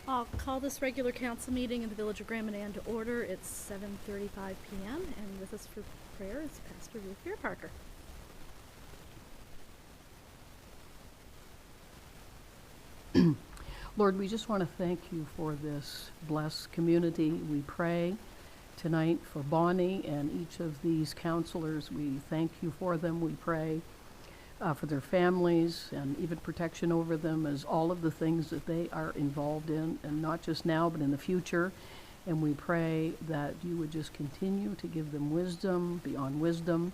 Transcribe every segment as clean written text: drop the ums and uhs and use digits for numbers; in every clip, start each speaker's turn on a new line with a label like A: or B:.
A: I'll call this regular council meeting in the Village of Grand Manan to order. It's 7:35 p.m. and with us for prayer is Pastor Ruth Parker.
B: Lord, we just want to thank you for this blessed community. We pray tonight for Bonnie and each of these counselors. We thank you for them. We pray for their families and even protection over them as all of the things that they are involved in, and not just now but in the future. And we pray that you would just continue to give them wisdom beyond wisdom,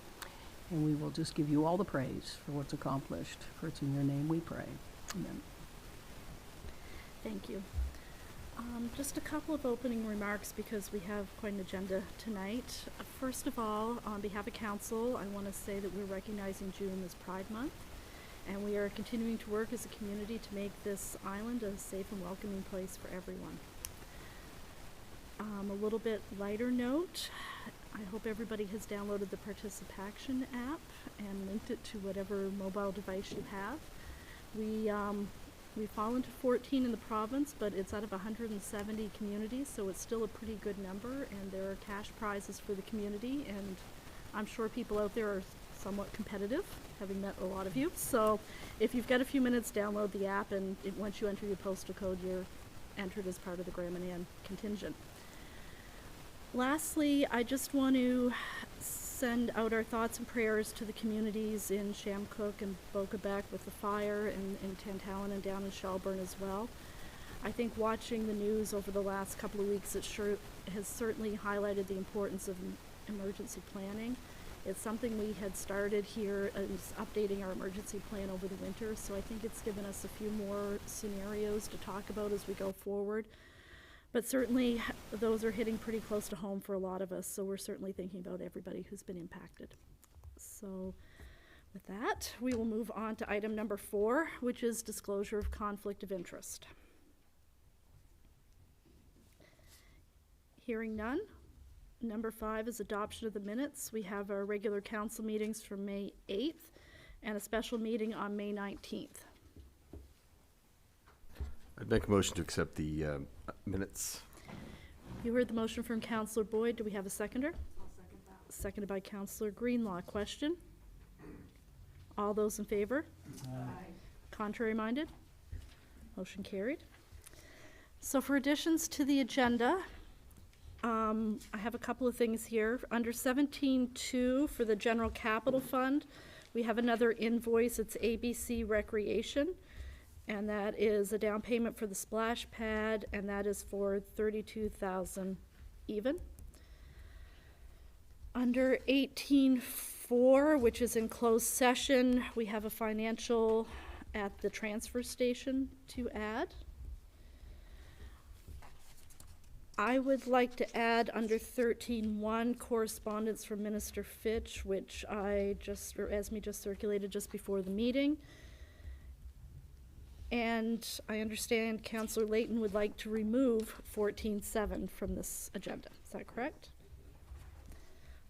B: and we will just give you all the praise for what's accomplished. For it's in your name we pray. Amen.
A: Thank you. Just a couple of opening remarks because we have quite an agenda tonight. First of all, on behalf of council, I want to say that we're recognizing June as Pride Month, and we are continuing to work as a community to make this island a safe and welcoming place for everyone. A little bit lighter note, I hope everybody has downloaded the Participation app and linked it to whatever mobile device you have. We fall into 14 in the province, but it's out of 170 communities, so it's still a pretty good number, and there are cash prizes for the community, and I'm sure people out there are somewhat competitive, having met a lot of you. So if you've got a few minutes, download the app, and once you enter your postal code, you're entered as part of the Grand Manan contingent. Lastly, I just want to send out our thoughts and prayers to the communities in Shamcook and Bocabec with the fire, and in Tantallon and down in Shelburne as well. I think watching the news over the last couple of weeks, it sure has certainly highlighted the importance of emergency planning. It's something we had started here as updating our emergency plan over the winter, so I think it's given us a few more scenarios to talk about as we go forward. But certainly those are hitting pretty close to home for a lot of us, so we're certainly thinking about everybody who's been impacted. So with that, we will move on to item number 4, which is disclosure of conflict of interest. Hearing none. Number 5 is adoption of the minutes. We have our regular council meetings from May 8th and a special meeting on May 19th.
C: I'd make a motion to accept the minutes.
A: You heard the motion from Councillor Boyd. Do we have a seconder?
D: I'll second that.
A: Seconded by Councillor Greenlaw. Question? All those in favor?
D: Aye.
A: Contrary minded? Motion carried. So for additions to the agenda, I have a couple of things here. Under 17.2 for the General Capital Fund, we have another invoice. It's ABC Recreation, and that is a down payment for the splash pad, and that is for $32,000 even. Under 18.4, which is in closed session, we have a financial at the transfer station to add. I would like to add under 13.1 correspondence from Minister Fitch, which Esme just circulated just before the meeting. And I understand Councillor Layton would like to remove 14.7 from this agenda. Is that correct?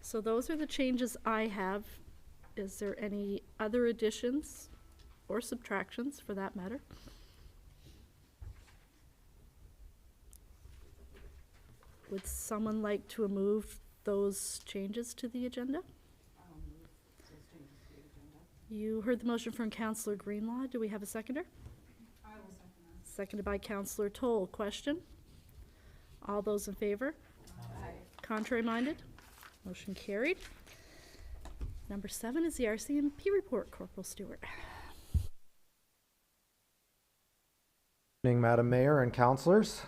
A: So those are the changes I have. Is there any other additions or subtractions for that matter? Would someone like to move those changes to the agenda?
D: I'll move those changes to the agenda.
A: You heard the motion from Councillor Greenlaw. Do we have a seconder?
D: I will second that.
A: Seconded by Councillor Toll. Question? All those in favor?
D: Aye.
A: Contrary minded? Motion carried. Number 7 is the RCMP report. Corporal Stewart.
E: Good evening, Madam Mayor and councillors.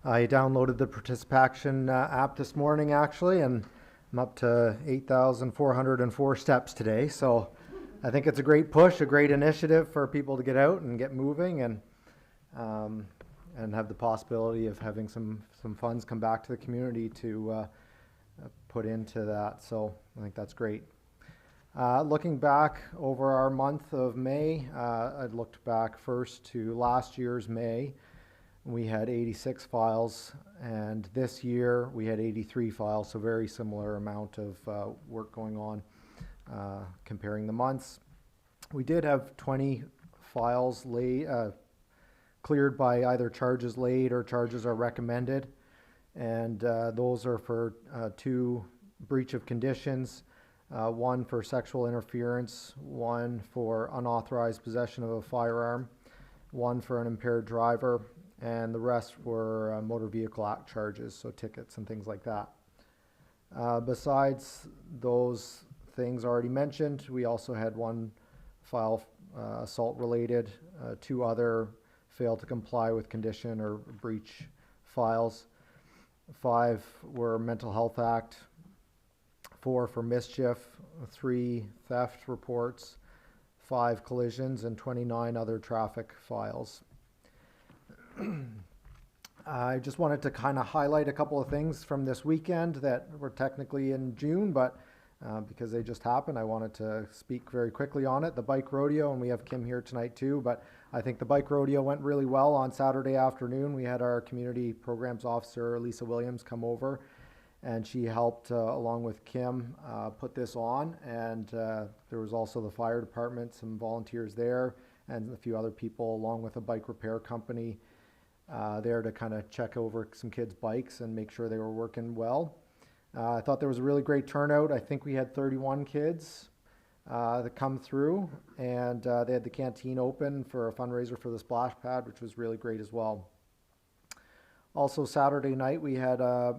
E: I downloaded the Participation app this morning, actually, and I'm up to 8,404 steps today. So I think it's a great push, a great initiative for people to get out and get moving, and have the possibility of having some funds come back to the community to put into that. So I think that's great. Looking back over our month of May, I looked back first to last year's May. We had 86 files, and this year we had 83 files, so very similar amount of work going on comparing the months. We did have 20 files cleared by either charges laid or charges are recommended. And those are for 2 breach of conditions, 1 for sexual interference, 1 for unauthorized possession of a firearm, 1 for an impaired driver, and the rest were Motor Vehicle Act charges, so tickets and things like that. Besides those things already mentioned, we also had 1 file assault related, 2 other failed to comply with condition or breach files. 5 were Mental Health Act, 4 for mischief, 3 theft reports, 5 collisions, and 29 other traffic files. I just wanted to kind of highlight a couple of things from this weekend that were technically in June, but because they just happened, I wanted to speak very quickly on it. The bike rodeo, and we have Kim here tonight too, but I think the bike rodeo went really well on Saturday afternoon. We had our community programs officer, Lisa Williams, come over, and she helped, along with Kim, put this on. And there was also the fire department, some volunteers there, and a few other people, along with a bike repair company, there to kind of check over some kids' bikes and make sure they were working well. I thought there was a really great turnout. I think we had 31 kids that come through, and they had the canteen open for a fundraiser for the splash pad, which was really great as well. Also Saturday night we had a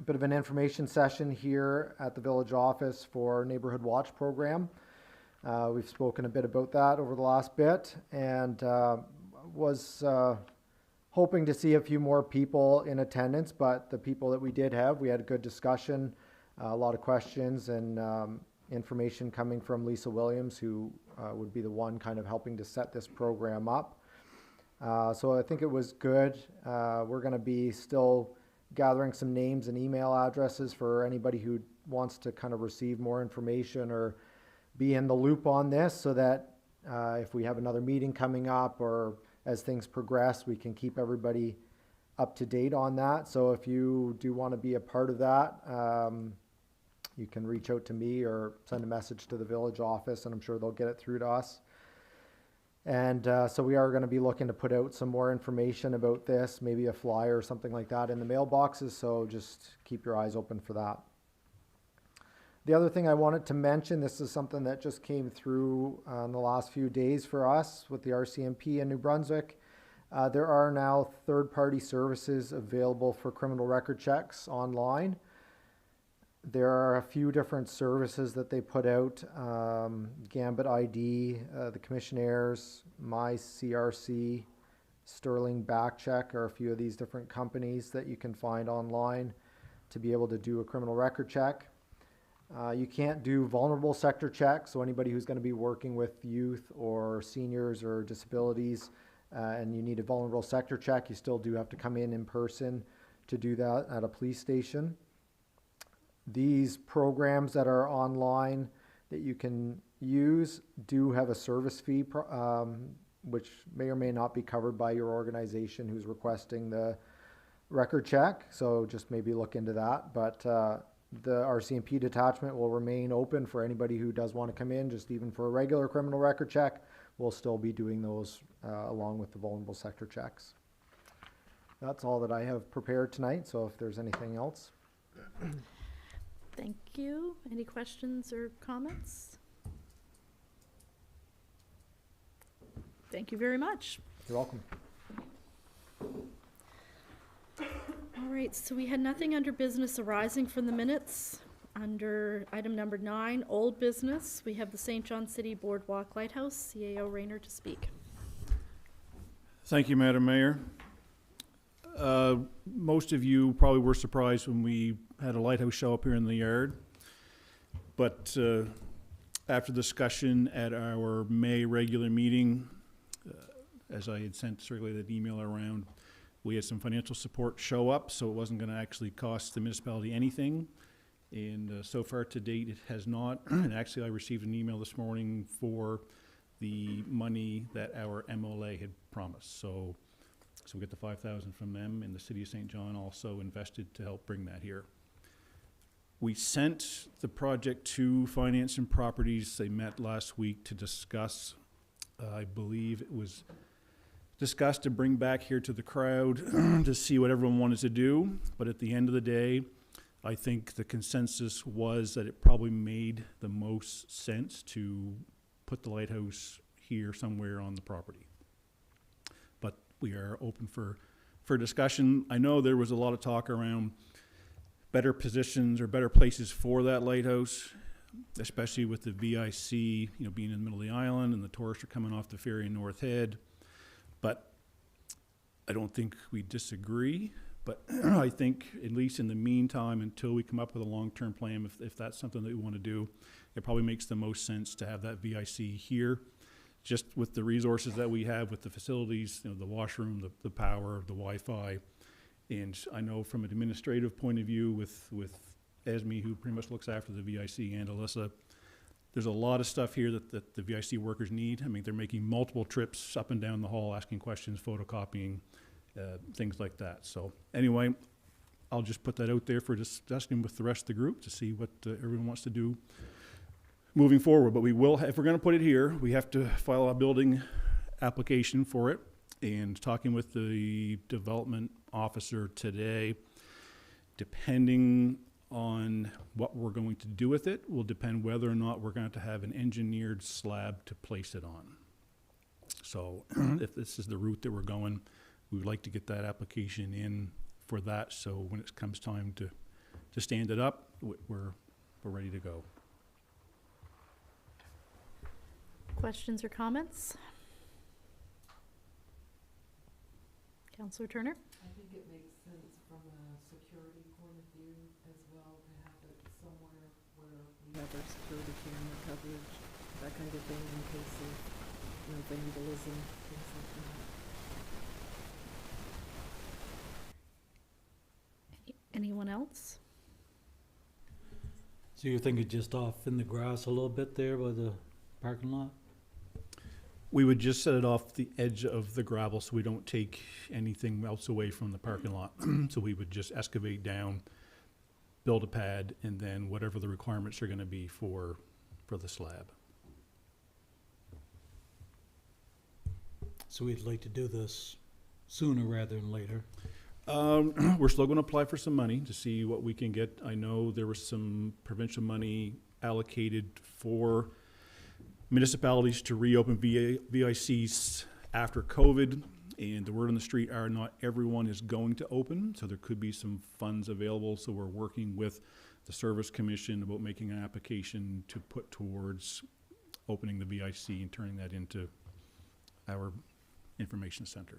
E: bit of an information session here at the village office for Neighborhood Watch program. We've spoken a bit about that over the last bit, and was hoping to see a few more people in attendance, but the people that we did have, we had a good discussion, a lot of questions, and information coming from Lisa Williams, who would be the one kind of helping to set this program up. So I think it was good. We're going to be still gathering some names and email addresses for anybody who wants to kind of receive more information or be in the loop on this, so that if we have another meeting coming up or as things progress, we can keep everybody up to date on that. So if you do want to be a part of that, you can reach out to me or send a message to the village office, and I'm sure they'll get it through to us. And so we are going to be looking to put out some more information about this, maybe a flyer or something like that in the mailboxes, so just keep your eyes open for that. The other thing I wanted to mention, this is something that just came through in the last few days for us with the RCMP in New Brunswick. There are now third-party services available for criminal record checks online. There are a few different services that they put out, Gambit ID, the Commissionaires, My CRC, Sterling Backcheck are a few of these different companies that you can find online to be able to do a criminal record check. You can't do vulnerable sector checks, so anybody who's going to be working with youth or seniors or disabilities and you need a vulnerable sector check, you still do have to come in person to do that at a police station. These programs that are online that you can use do have a service fee, which may or may not be covered by your organization who's requesting the record check, so just maybe look into that. But the RCMP detachment will remain open for anybody who does want to come in, just even for a regular criminal record check. We'll still be doing those along with the vulnerable sector checks. That's all that I have prepared tonight, so if there's anything else.
A: Thank you. Any questions or comments? Thank you very much.
E: You're welcome.
A: All right, so we had nothing under business arising from the minutes. Under item number 9, old business, we have the St. John City Boardwalk Lighthouse, CAO Rayner, to speak.
F: Thank you, Madam Mayor. Most of you probably were surprised when we had a lighthouse show up here in the yard. But after discussion at our May regular meeting, as I had circulated an email around, we had some financial support show up, so it wasn't going to actually cost the municipality anything. And so far to date, it has not. And actually, I received an email this morning for the money that our MLA had promised. So we get the $5,000 from them, and the City of St. John also invested to help bring that here. We sent the project to Finance and Properties. They met last week to discuss, I believe it was discussed to bring back here to the crowd to see what everyone wanted to do. But at the end of the day, I think the consensus was that it probably made the most sense to put the lighthouse here somewhere on the property. But we are open for discussion. I know there was a lot of talk around better positions or better places for that lighthouse, especially with the VIC, being in the middle of the island and the tourists are coming off the ferry in North Head. But I don't think we disagree. But I think, at least in the meantime, until we come up with a long-term plan, if that's something that we want to do, it probably makes the most sense to have that VIC here, just with the resources that we have, with the facilities, the washroom, the power, the Wi-Fi. And I know from an administrative point of view with Esme, who pretty much looks after the VIC, and Alyssa, there's a lot of stuff here that the VIC workers need. I mean, they're making multiple trips up and down the hall, asking questions, photocopying, things like that. So anyway, I'll just put that out there for discussion with the rest of the group to see what everyone wants to do moving forward. But we will, if we're going to put it here, we have to file a building application for it. And talking with the development officer today, depending on what we're going to do with it, will depend whether or not we're going to have an engineered slab to place it on. So if this is the route that we're going, we would like to get that application in for that, so when it comes time to stand it up, we're ready to go.
A: Questions or comments? Councillor Turner?
G: I think it makes sense from a security point of view as well to have it somewhere where we have our security camera coverage, that kind of thing, in case of, vandalism, things like that.
A: Anyone else?
H: So you're thinking just off in the grass a little bit there by the parking lot?
F: We would just set it off the edge of the gravel so we don't take anything else away from the parking lot. So we would just excavate down, build a pad, and then whatever the requirements are going to be for the slab.
H: So we'd like to do this sooner rather than later.
F: We're still going to apply for some money to see what we can get. I know there was some provincial money allocated for municipalities to reopen VICs after COVID, and the word on the street are not everyone is going to open, so there could be some funds available. So we're working with the Service Commission about making an application to put towards opening the VIC and turning that into our information center.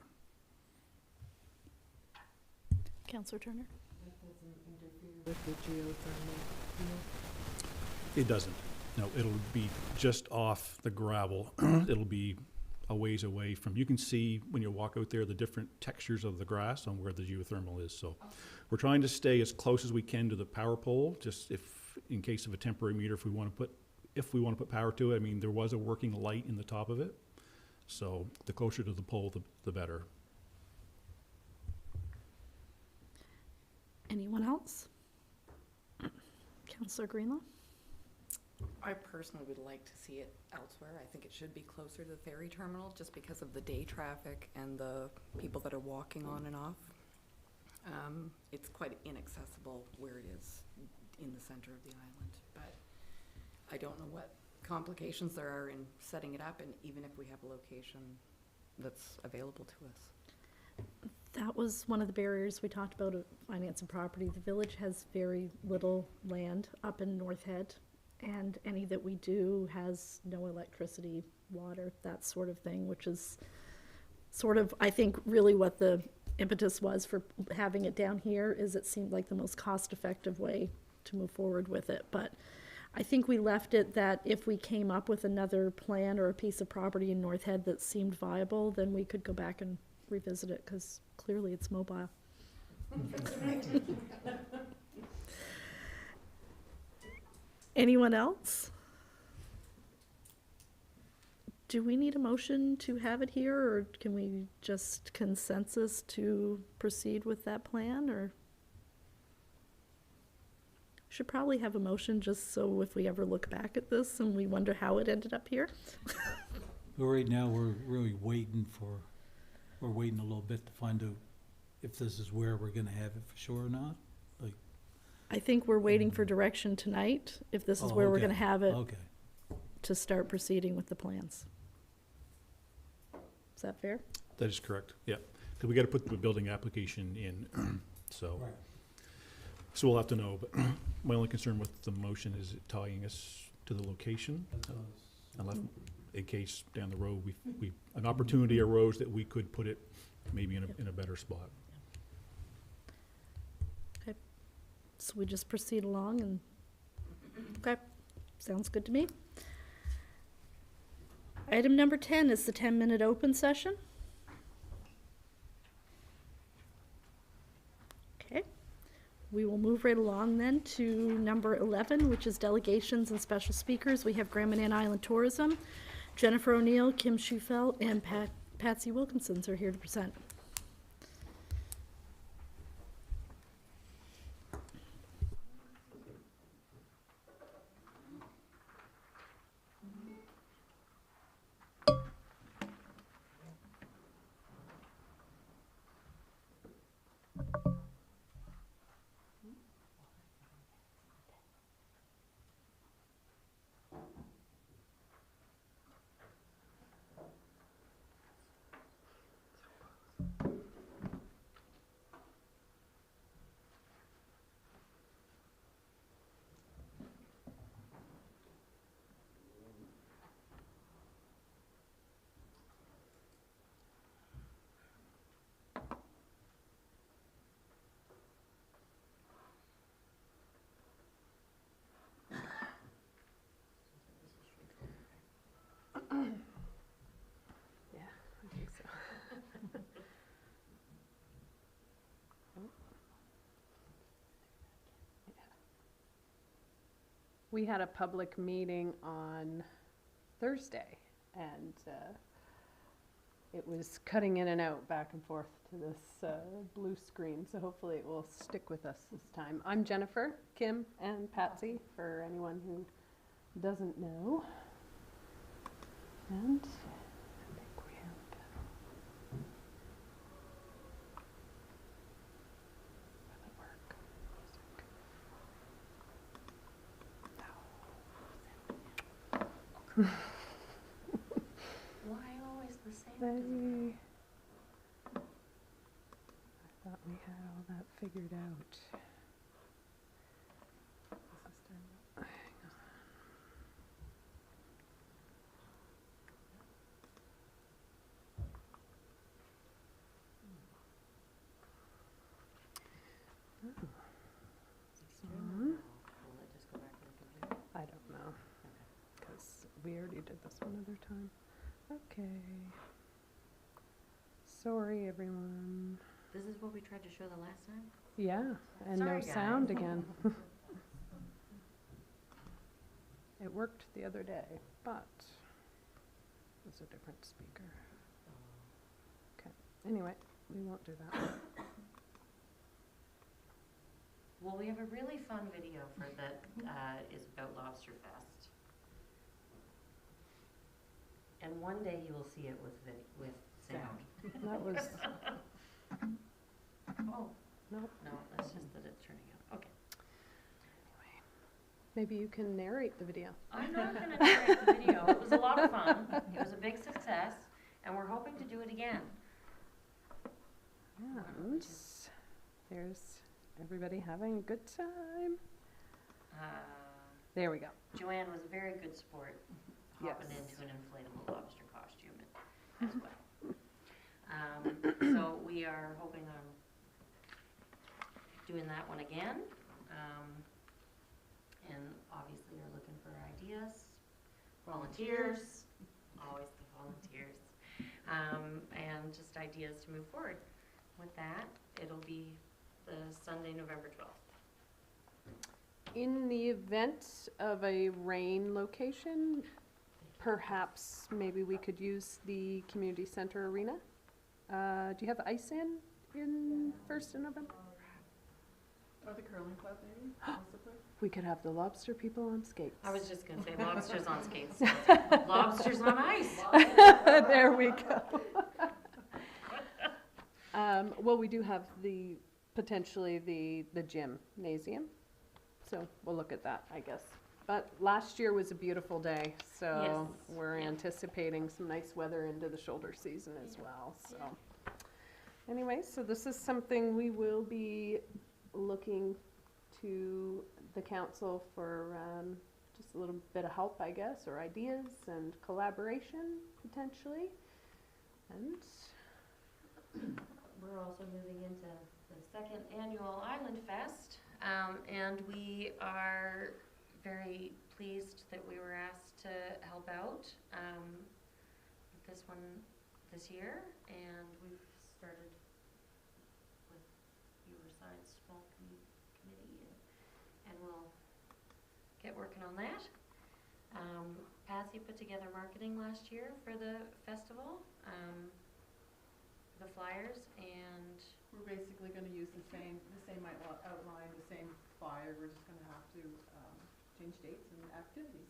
A: Councillor Turner?
G: That doesn't interfere with the geothermal field?
F: It doesn't. No, it'll be just off the gravel. It'll be a ways away from, you can see when you walk out there the different textures of the grass on where the geothermal is. So we're trying to stay as close as we can to the power pole, just if in case of a temporary meter, if we want to put power to it. I mean, there was a working light in the top of it. So the closer to the pole, the better.
A: Anyone else? Councillor Greenlaw?
I: I personally would like to see it elsewhere. I think it should be closer to the ferry terminal just because of the day traffic and the people that are walking on and off. It's quite inaccessible where it is in the center of the island, but I don't know what complications there are in setting it up, and even if we have a location that's available to us.
A: That was one of the barriers we talked about of financing property. The village has very little land up in North Head, and any that we do has no electricity, water, that sort of thing, which is sort of, I think, really what the impetus was for having it down here, is it seemed like the most cost-effective way to move forward with it. But I think we left it that if we came up with another plan or a piece of property in North Head that seemed viable, then we could go back and revisit it, because clearly it's mobile. Anyone else? Do we need a motion to have it here, or can we just consensus to proceed with that plan, or? Should probably have a motion just so if we ever look back at this and we wonder how it ended up here.
H: But right now, we're really waiting for we're waiting a little bit to find out if this is where we're gonna have it for sure or not? Like,
A: I think we're waiting for direction tonight, if this is
H: oh,
A: where we're
H: okay,
A: gonna have it,
H: okay.
A: to start proceeding with the plans. Is that fair?
F: That is correct, yeah. Because we got to put the building application in, so.
H: Right.
F: So we'll have to know, but my only concern with the motion is it tying us to the location. Unless, in case down the road, an opportunity arose that we could put it maybe in a better spot.
A: So we just proceed along and, okay, sounds good to me. Item number 10 is the 10-minute open session. Okay, we will move right along then to number 11, which is delegations and special speakers. We have Grand Manan Island Tourism. Jennifer O'Neill, Kim Schufelt, and Patsy Wilkinsons are here to present.
J: We had a public meeting on Thursday, and it was cutting in and out back and forth to this blue screen, so hopefully it will stick with us this time. I'm Jennifer, Kim, and Patsy, for anyone who doesn't know. And I think we have... Will it work?
K: Why always the same?
J: I thought we had all that figured out. Hang on.
K: Will it just go back to the computer?
J: I don't know, because we already did this one other time. Okay. Sorry, everyone.
K: This is what we tried to show the last time?
J: Yeah, and
K: Sorry,
J: no
K: guys.
J: sound again. It worked the other day, but it was a different speaker. Okay, anyway, we won't do that.
K: Well, we have a really fun video for that is about Lobster Fest. And one day you will see it with sound.
J: That was,
K: Oh,
J: nope.
K: no, that's just that it's turning out. Okay.
J: Maybe you can narrate the video.
K: I'm not going to narrate the video. It was a lot of fun. It was a big success, and we're hoping to do it again.
J: And there's everybody having a good time. There we go.
K: Joanne was a very good sport, hopping
J: Yes.
K: into an inflatable lobster costume as well. So we are hoping on doing that one again. And obviously are looking for ideas, volunteers, always the volunteers, and just ideas to move forward. With that, it'll be the Sunday, November 12th.
J: In the event of a rain location, perhaps maybe we could use the community center arena. Do you have ice in 1st of November?
G: Or the curling club, maybe, possibly?
J: We could have the lobster people on skates.
K: I was just going to say lobsters on skates. Lobsters on ice.
J: There we go. Well, we do have potentially the gymnasium, so we'll look at that, I guess. But last year was a beautiful day, so
K: Yes,
J: we're
K: yeah.
J: anticipating some nice weather into the shoulder season as well, so. Anyway, so this is something we will be looking to the council for, just a little bit of help, I guess, or ideas and collaboration potentially. And
K: We're also moving into the second annual Island Fest, and we are very pleased that we were asked to help out with this one this year, and we've started with Riverside's small committee, and we'll get working on that. Patsy put together marketing last year for the festival, the flyers, and
G: We're basically gonna use the same outline, the same flyer, we're just gonna have to, change dates and activities.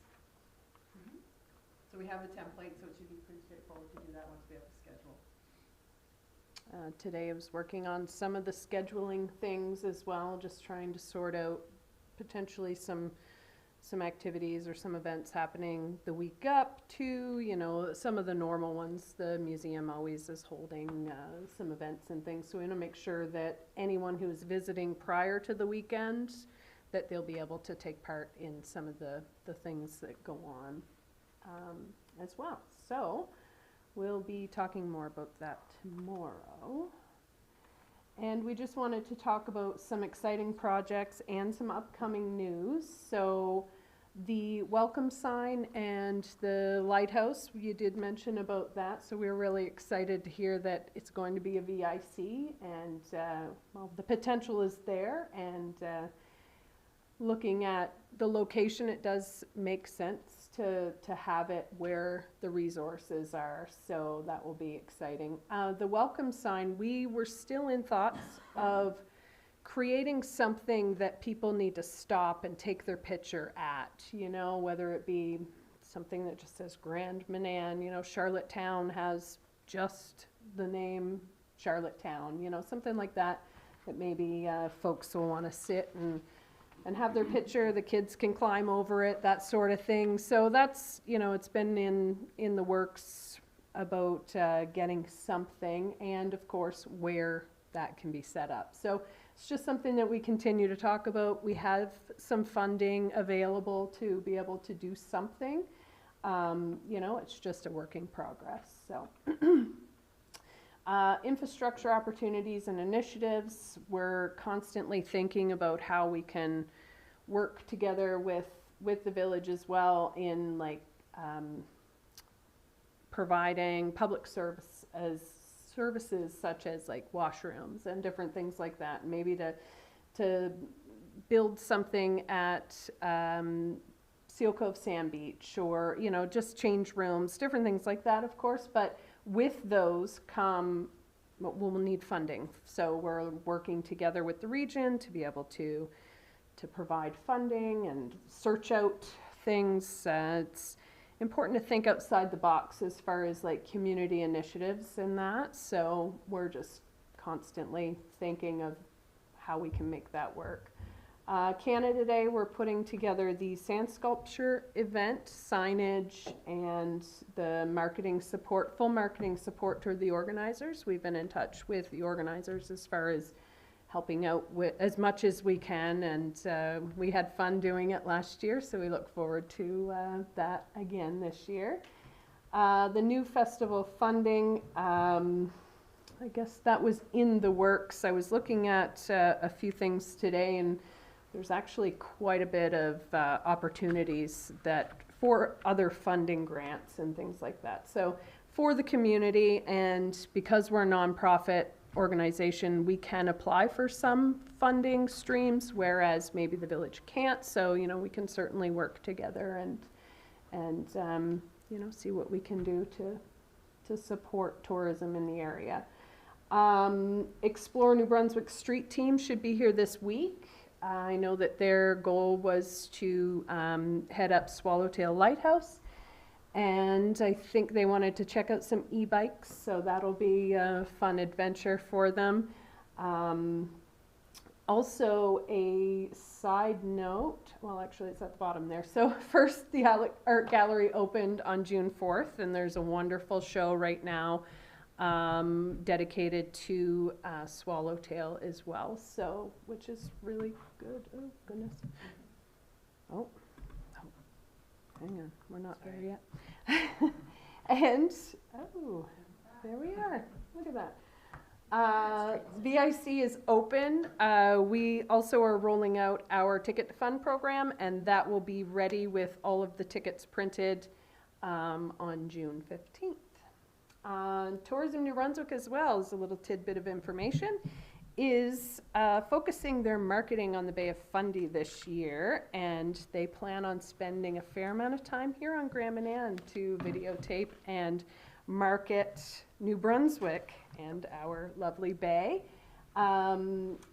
G: So we have the template, so it should be pretty straightforward to do that once we have the schedule.
J: today I was working on some of the scheduling things as well, just trying to sort out potentially some activities or some events happening the week up to, you know, some of the normal ones. The museum always is holding some events and things, so we want to make sure that anyone who is visiting prior to the weekend, that they'll be able to take part in some of the things that go on as well. So we'll be talking more about that tomorrow. And we just wanted to talk about some exciting projects and some upcoming news. So the welcome sign and the lighthouse, you did mention about that. So we're really excited to hear that it's going to be a VIC, and well, the potential is there. And looking at the location, it does make sense to have it where the resources are, so that will be exciting. The welcome sign, we were still in thoughts of creating something that people need to stop and take their picture at, you know, whether it be something that just says Grand Manan, you know, Charlottetown has just the name Charlottetown, you know, something like that, that maybe folks will want to sit and have their picture, the kids can climb over it, that sort of thing. So that's, you know, it's been in the works about getting something, and of course where that can be set up. So it's just something that we continue to talk about. We have some funding available to be able to do something. You know, it's just a work in progress. So infrastructure opportunities and initiatives, we're constantly thinking about how we can work together with the village as well in like providing public services such as like washrooms and different things like that. Maybe to build something at Seal Cove Sand Beach, or, you know, just change rooms, different things like that, of course. But with those come, we'll need funding. So we're working together with the region to be able to provide funding and search out things. It's important to think outside the box as far as like community initiatives and that. So we're just constantly thinking of how we can make that work. Canada Day, we're putting together the sand sculpture event, signage, and the marketing support, full marketing support to the organizers. We've been in touch with the organizers as far as helping out with as much as we can, and we had fun doing it last year, so we look forward to that again this year. The new festival funding, I guess that was in the works. I was looking at a few things today, and there's actually quite a bit of opportunities that for other funding grants and things like that. So for the community, and because we're a nonprofit organization, we can apply for some funding streams, whereas maybe the village can't. So, you know, we can certainly work together and you know, see what we can do to support tourism in the area. Explore New Brunswick Street team should be here this week. I know that their goal was to head up Swallowtail Lighthouse And I think they wanted to check out some e-bikes, so that'll be a fun adventure for them. Also, a side note, well, actually, it's at the bottom there. So first, the Art Gallery opened on June 4th, and there's a wonderful show right now dedicated to Swallowtail as well, so, which is really good. Oh, goodness. Oh, hang on, we're not there yet. And, oh, there we are. Look at that. VIC is open. We also are rolling out our Ticket to Fun program, and that will be ready with all of the tickets printed on June 15th. Tourism New Brunswick as well, is a little tidbit of information, is focusing their marketing on the Bay of Fundy this year, and they plan on spending a fair amount of time here on Grand Manan to videotape and market New Brunswick and our lovely bay. A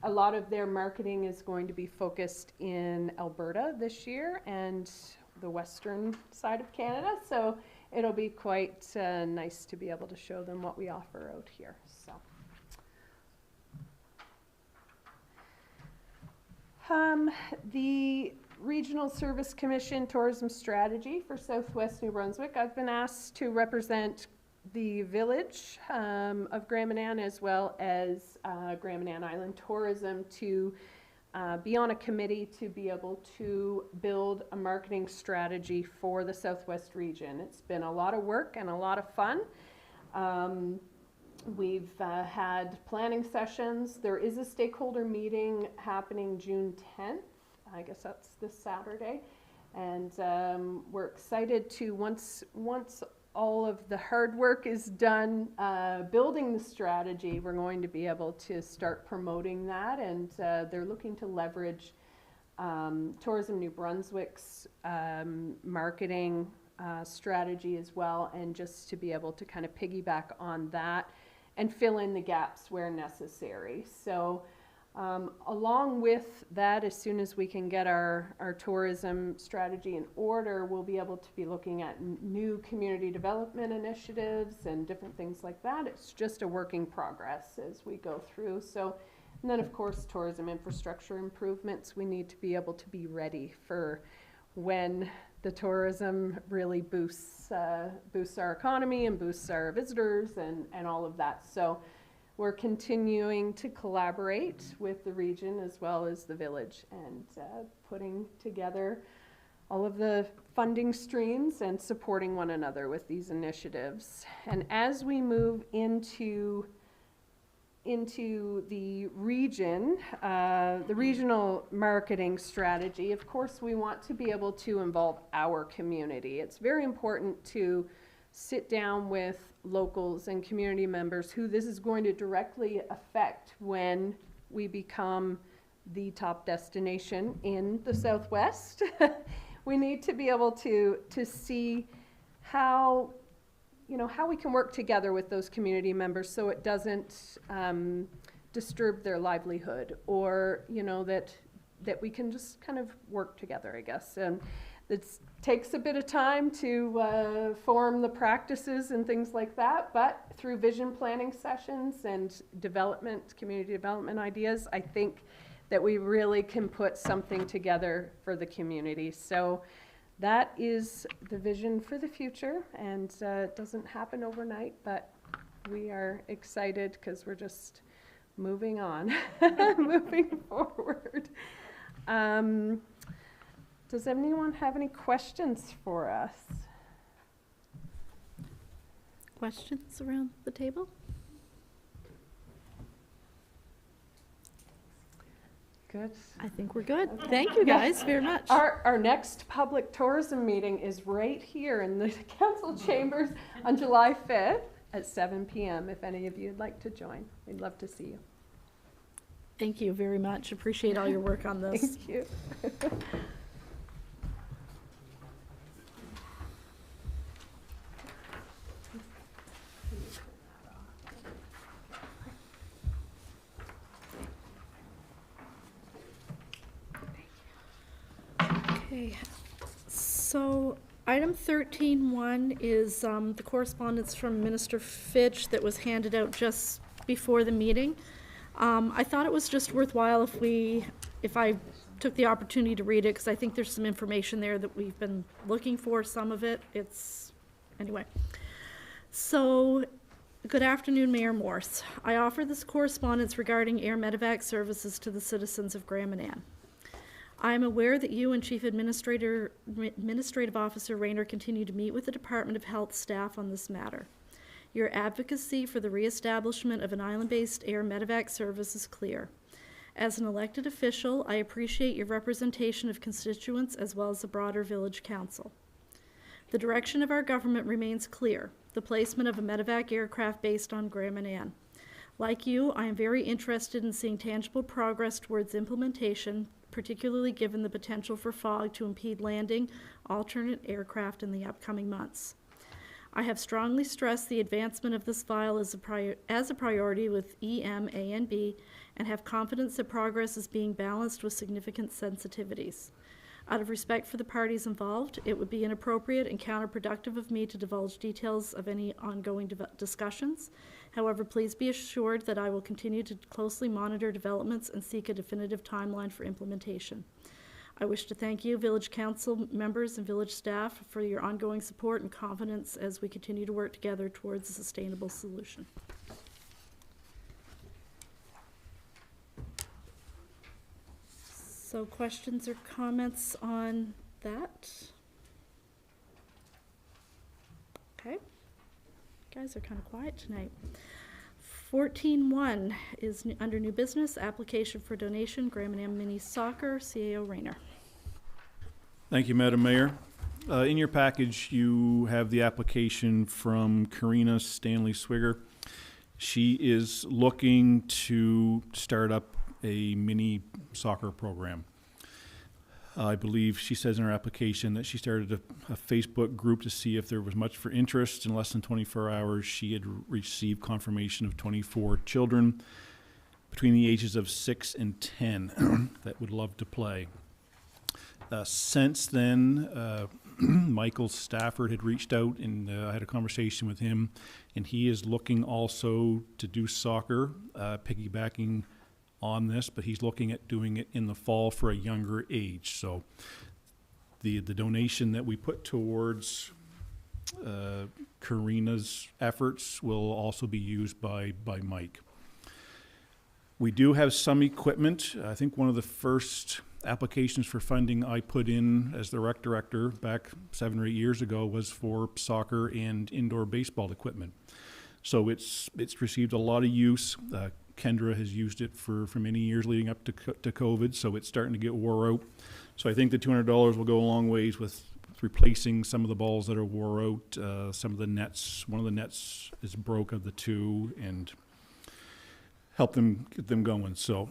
J: lot of their marketing is going to be focused in Alberta this year and the western side of Canada, so it'll be quite nice to be able to show them what we offer out here. So, the Regional Service Commission Tourism Strategy for Southwest New Brunswick, I've been asked to represent the village of Grand Manan as well as Grand Manan Island Tourism to be on a committee to be able to build a marketing strategy for the Southwest region. It's been a lot of work and a lot of fun. We've had planning sessions. There is a stakeholder meeting happening June 10th. I guess that's this Saturday. And we're excited to, once all of the hard work is done building the strategy, we're going to be able to start promoting that, and they're looking to leverage Tourism New Brunswick's marketing strategy as well, and just to be able to kind of piggyback on that and fill in the gaps where necessary. So along with that, as soon as we can get our tourism strategy in order, we'll be able to be looking at new community development initiatives and different things like that. It's just a work in progress as we go through. So, and then of course, tourism infrastructure improvements. We need to be able to be ready for when the tourism really boosts our economy and boosts our visitors and all of that. So we're continuing to collaborate with the region as well as the village, and putting together all of the funding streams and supporting one another with these initiatives. And as we move into the region, the regional marketing strategy, of course, we want to be able to involve our community. It's very important to sit down with locals and community members who this is going to directly affect when we become the top destination in the Southwest. We need to be able to see how, how we can work together with those community members so it doesn't disturb their livelihood, or, that we can just kind of work together, I guess. And it takes a bit of time to form the practices and things like that, but through vision planning sessions and community development ideas, I think that we really can put something together for the community. So that is the vision for the future, and it doesn't happen overnight, but we are excited because we're just moving on, moving forward. Does anyone have any questions for us?
A: Questions around the table?
J: Good.
A: I think we're good. Thank you guys very much.
J: Our next public tourism meeting is right here in the council chambers on July 5th at 7 p.m. If any of you would like to join, we'd love to see you.
A: Thank you very much. Appreciate all your work on this.
J: Thank you.
A: Okay, so Item 13.1 is the correspondence from Minister Fitch that was handed out just before the meeting. I thought it was just worthwhile if I took the opportunity to read it, because I think there's some information there that we've been looking for, some of it. Anyway. So, good afternoon, Mayor Morse. I offer this correspondence regarding air medevac services to the citizens of Grand Manan. I am aware that you and Chief Administrative Officer Rayner continue to meet with the Department of Health staff on this matter. Your advocacy for the reestablishment of an island-based air medevac service is clear. As an elected official, I appreciate your representation of constituents as well as the broader Village Council. The direction of our government remains clear, the placement of a medevac aircraft based on Grand Manan. Like you, I am very interested in seeing tangible progress towards implementation, particularly given the potential for fog to impede landing alternate aircraft in the upcoming months. I have strongly stressed the advancement of this file as a priority with EM, A, and B, and have confidence that progress is being balanced with significant sensitivities. Out of respect for the parties involved, it would be inappropriate and counterproductive of me to divulge details of any ongoing discussions. However, please be assured that I will continue to closely monitor developments and seek a definitive timeline for implementation. I wish to thank you, Village Council members and Village staff, for your ongoing support and confidence as we continue to work together towards a sustainable solution. So, questions or comments on that? Okay. You guys are kind of quiet tonight. 14.1 is under new business, application for donation, Grand Manan Mini Soccer, CAO Rayner.
F: Thank you, Madam Mayor. In your package, you have the application from Karina Stanley Swigger. She is looking to start up a mini soccer program. I believe she says in her application that she started a Facebook group to see if there was much for interest. In less than 24 hours, she had received confirmation of 24 children between the ages of 6 and 10 that would love to play. Since then, Michael Stafford had reached out, and I had a conversation with him, and he is looking also to do soccer, piggybacking on this, but he's looking at doing it in the fall for a younger age. So the donation that we put towards Karina's efforts will also be used by Mike. We do have some equipment. I think one of the first applications for funding I put in as the rec director back 7 or 8 years ago was for soccer and indoor baseball equipment. So it's received a lot of use. Kendra has used it for many years leading up to COVID, so it's starting to get wore out. So I think the $200 will go a long ways with replacing some of the balls that are wore out. Some of the nets, one of the nets is broke of the two, and help them get them going. So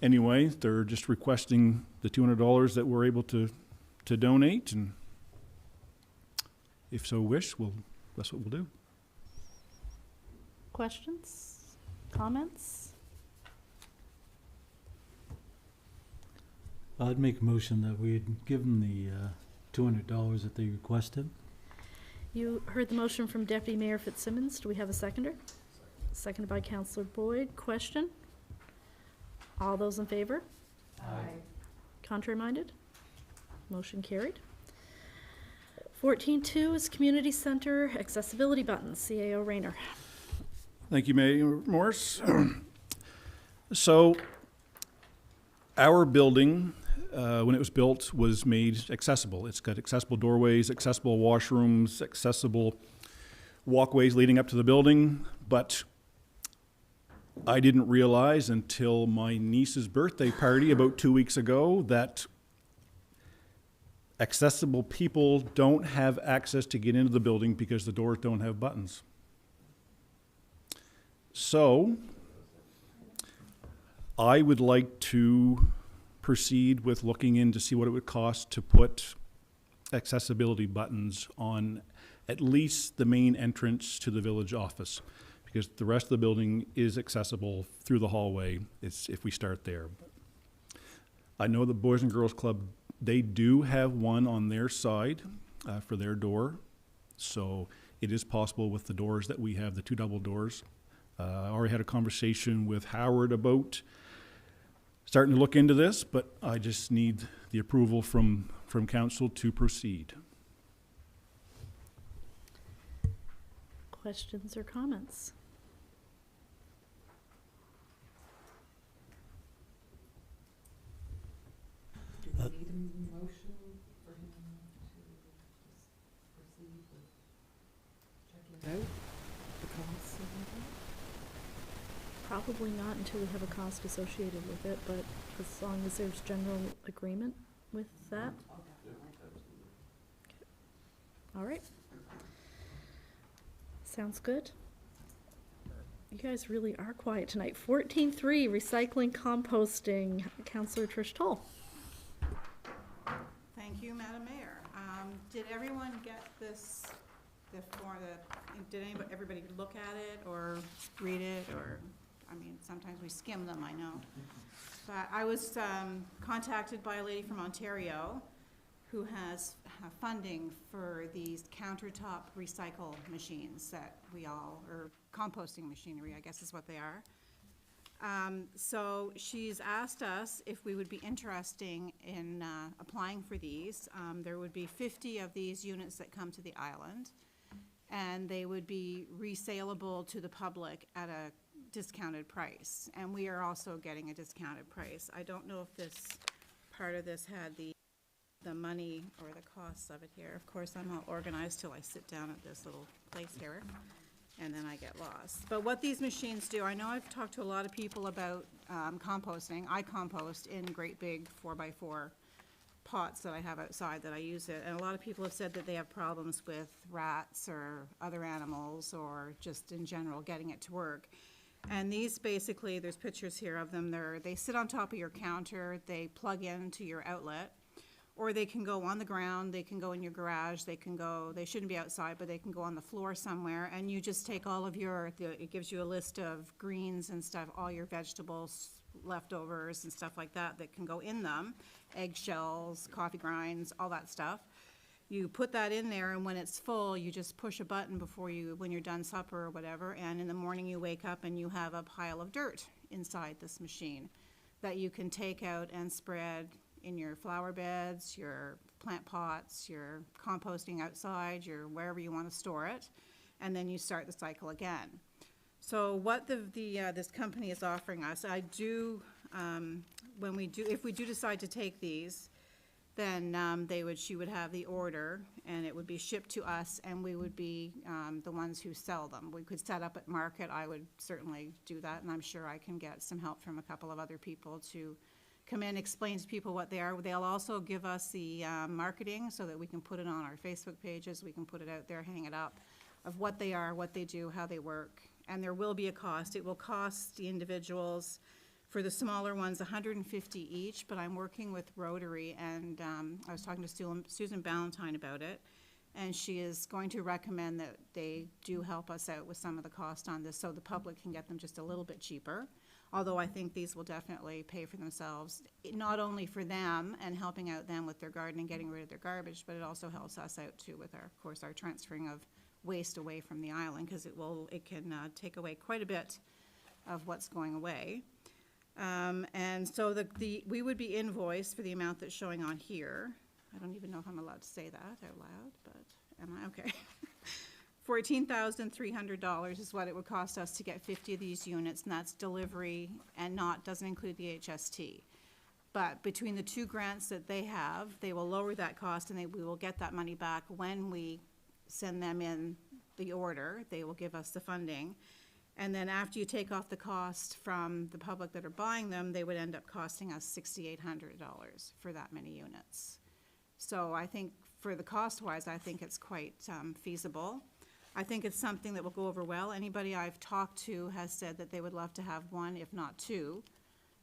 F: anyway, they're just requesting the $200 that we're able to donate, and if so wish, that's what we'll do.
A: Questions? Comments?
H: I'd make a motion that we'd give them the $200 that they requested.
A: You heard the motion from Deputy Mayor Fitzsimmons. Do we have a seconder? Seconded by Councillor Boyd. Question? All those in favor?
G: Aye.
A: Contrary minded? Motion carried. 14.2 is Community Center Accessibility Buttons, CAO Rayner.
F: Thank you, Mayor Morse. So our building, when it was built, was made accessible. It's got accessible doorways, accessible washrooms, accessible walkways leading up to the building, but I didn't realize until my niece's birthday party about 2 weeks ago that accessible people don't have access to get into the building because the doors don't have buttons. So I would like to proceed with looking in to see what it would cost to put accessibility buttons on at least the main entrance to the village office, because the rest of the building is accessible through the hallway. It's if we start there. I know the Boys and Girls Club, they do have one on their side. for their door. So it is possible with the doors that we have, the 2 double doors. I already had a conversation with Howard about starting to look into this, but I just need the approval from council to proceed.
A: Questions or comments?
G: Do we need a motion for him to just proceed with checking out the costs of it?
A: Probably not until we have a cost associated with it, but as long as there's general agreement with that. All right. Sounds good. You guys really are quiet tonight. 14.3, recycling, composting. Councillor Trish Toll.
D: Thank you, Madam Mayor. Did everyone get this, did everybody look at it or read it, or, I mean, sometimes we skim them, I know. But I was contacted by a lady from Ontario who has funding for these countertop recycle machines that we all, or composting machinery, I guess is what they are. So she's asked us if we would be interested in applying for these. There would be 50 of these units that come to the island, and they would be resaleable to the public at a discounted price. And we are also getting a discounted price. I don't know if this part of this had the money or the costs of it here. Of course, I'm all organized till I sit down at this little place here, and then I get lost. But what these machines do, I know I've talked to a lot of people about composting. I compost in great big 4x4 pots that I have outside that I use it, and a lot of people have said that they have problems with rats or other animals, or just in general getting it to work. And these basically, there's pictures here of them. They sit on top of your counter, they plug into your outlet, or they can go on the ground, they can go in your garage, they shouldn't be outside, but they can go on the floor somewhere, and you just take all of it gives you a list of greens and stuff, all your vegetables, leftovers and stuff like that can go in them, eggshells, coffee grinds, all that stuff. You put that in there, and when it's full, you just push a button when you're done supper or whatever, and in the morning you wake up and you have a pile of dirt inside this machine that you can take out and spread in your flower beds, your plant pots, your composting outside, your wherever you want to store it, and then you start the cycle again. So what this company is offering us, if we do decide to take these, then she would have the order, and it would be shipped to us, and we would be the ones who sell them. We could set up at market. I would certainly do that, and I'm sure I can get some help from a couple of other people to come in, explain to people what they are. They'll also give us the marketing so that we can put it on our Facebook pages. We can put it out there, hang it up, of what they are, what they do, how they work. And there will be a cost. It will cost the individuals, for the smaller ones, $150 each, but I'm working with Rotary, and I was talking to Susan Ballantyne about it, and she is going to recommend that they do help us out with some of the cost on this so the public can get them just a little bit cheaper. Although I think these will definitely pay for themselves, not only for them and helping out them with their garden and getting rid of their garbage, but it also helps us out too with our transferring of waste away from the island, because it can take away quite a bit of what's going away. And so we would be invoiced for the amount that's showing on here. I don't even know if I'm allowed to say that out loud, but am I? Okay. $14,300 is what it would cost us to get 50 of these units, and that's delivery and doesn't include the HST. But between the 2 grants that they have, they will lower that cost, and we will get that money back when we send them in the order. They will give us the funding. And then after you take off the cost from the public that are buying them, they would end up costing us $6,800 for that many units. So I think for the cost-wise, I think it's quite feasible. I think it's something that will go over well. Anybody I've talked to has said that they would love to have 1, if not 2,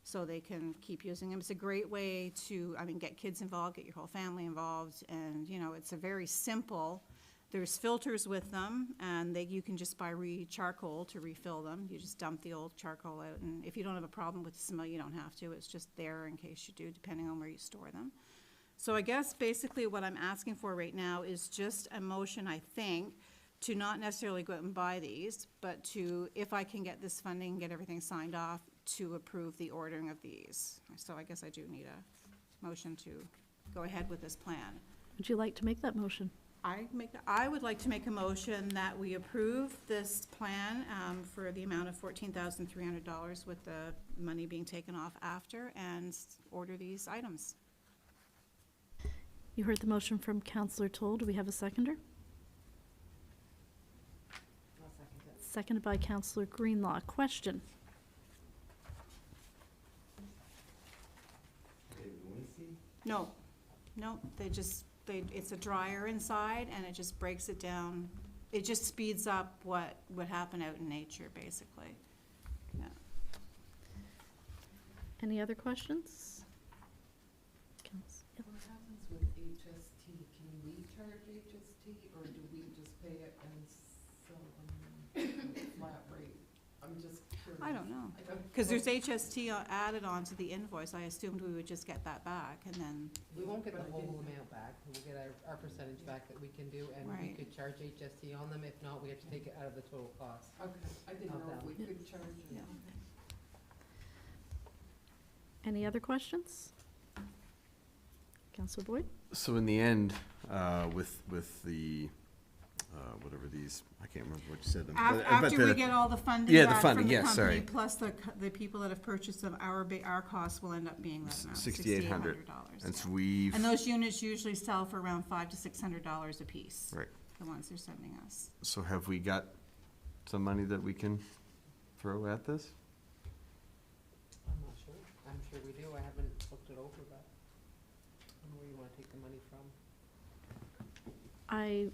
D: so they can keep using them. It's a great way to, get kids involved, get your whole family involved, and, it's a very simple. There's filters with them, and you can just buy charcoal to refill them. You just dump the old charcoal out, and if you don't have a problem with the smell, you don't have to. It's just there in case you do, depending on where you store them. So I guess basically what I'm asking for right now is just a motion, I think, to not necessarily go out and buy these, but to, if I can get this funding, get everything signed off, to approve the ordering of these. So I guess I do need a motion to go ahead with this plan.
A: Would you like to make that motion?
D: I would like to make a motion that we approve this plan for the amount of $14,300 with the money being taken off after, and order these items.
A: You heard the motion from Councillor Toll. Do we have a seconder?
G: I'll second it.
A: Seconded by Councillor Greenlaw. Question?
D: No, it's a dryer inside, and it just breaks it down. It just speeds up what would happen out in nature, basically. Yeah.
A: Any other questions?
G: What happens with HST? Can we charge HST, or do we just pay it and sell them at a flat rate? I'm just curious.
D: I don't know, because there's HST added onto the invoice. I assumed we would just get that back, and then,
G: We won't get the whole amount back, we'll get our percentage back that we can do, and we
D: Right.
G: could charge HST on them. If not, we have to take it out of the total cost. Okay, I didn't
D: know
G: know
D: if
G: if
A: we
G: could charge it.
D: Yeah.
A: Any other questions? Councillor Boyd?
C: So in the end, with the, whatever these, I can't remember what you said.
D: after we get all the funding
C: Yeah, the
D: back
C: funding,
D: from the
C: yes,
D: company,
C: sorry.
D: plus the people that have purchased them, our costs will end up being that amount,
C: $6,800.
D: $6,800.
C: And so
D: yeah.
C: we've,
D: And those units usually sell for around $500 to $600 a piece.
C: right,
D: The ones they're sending us.
C: so have we got some money that we can throw at this?
G: I'm not sure, I'm sure we do, I haven't looked it over, but I don't know where you wanna take the money from.
A: I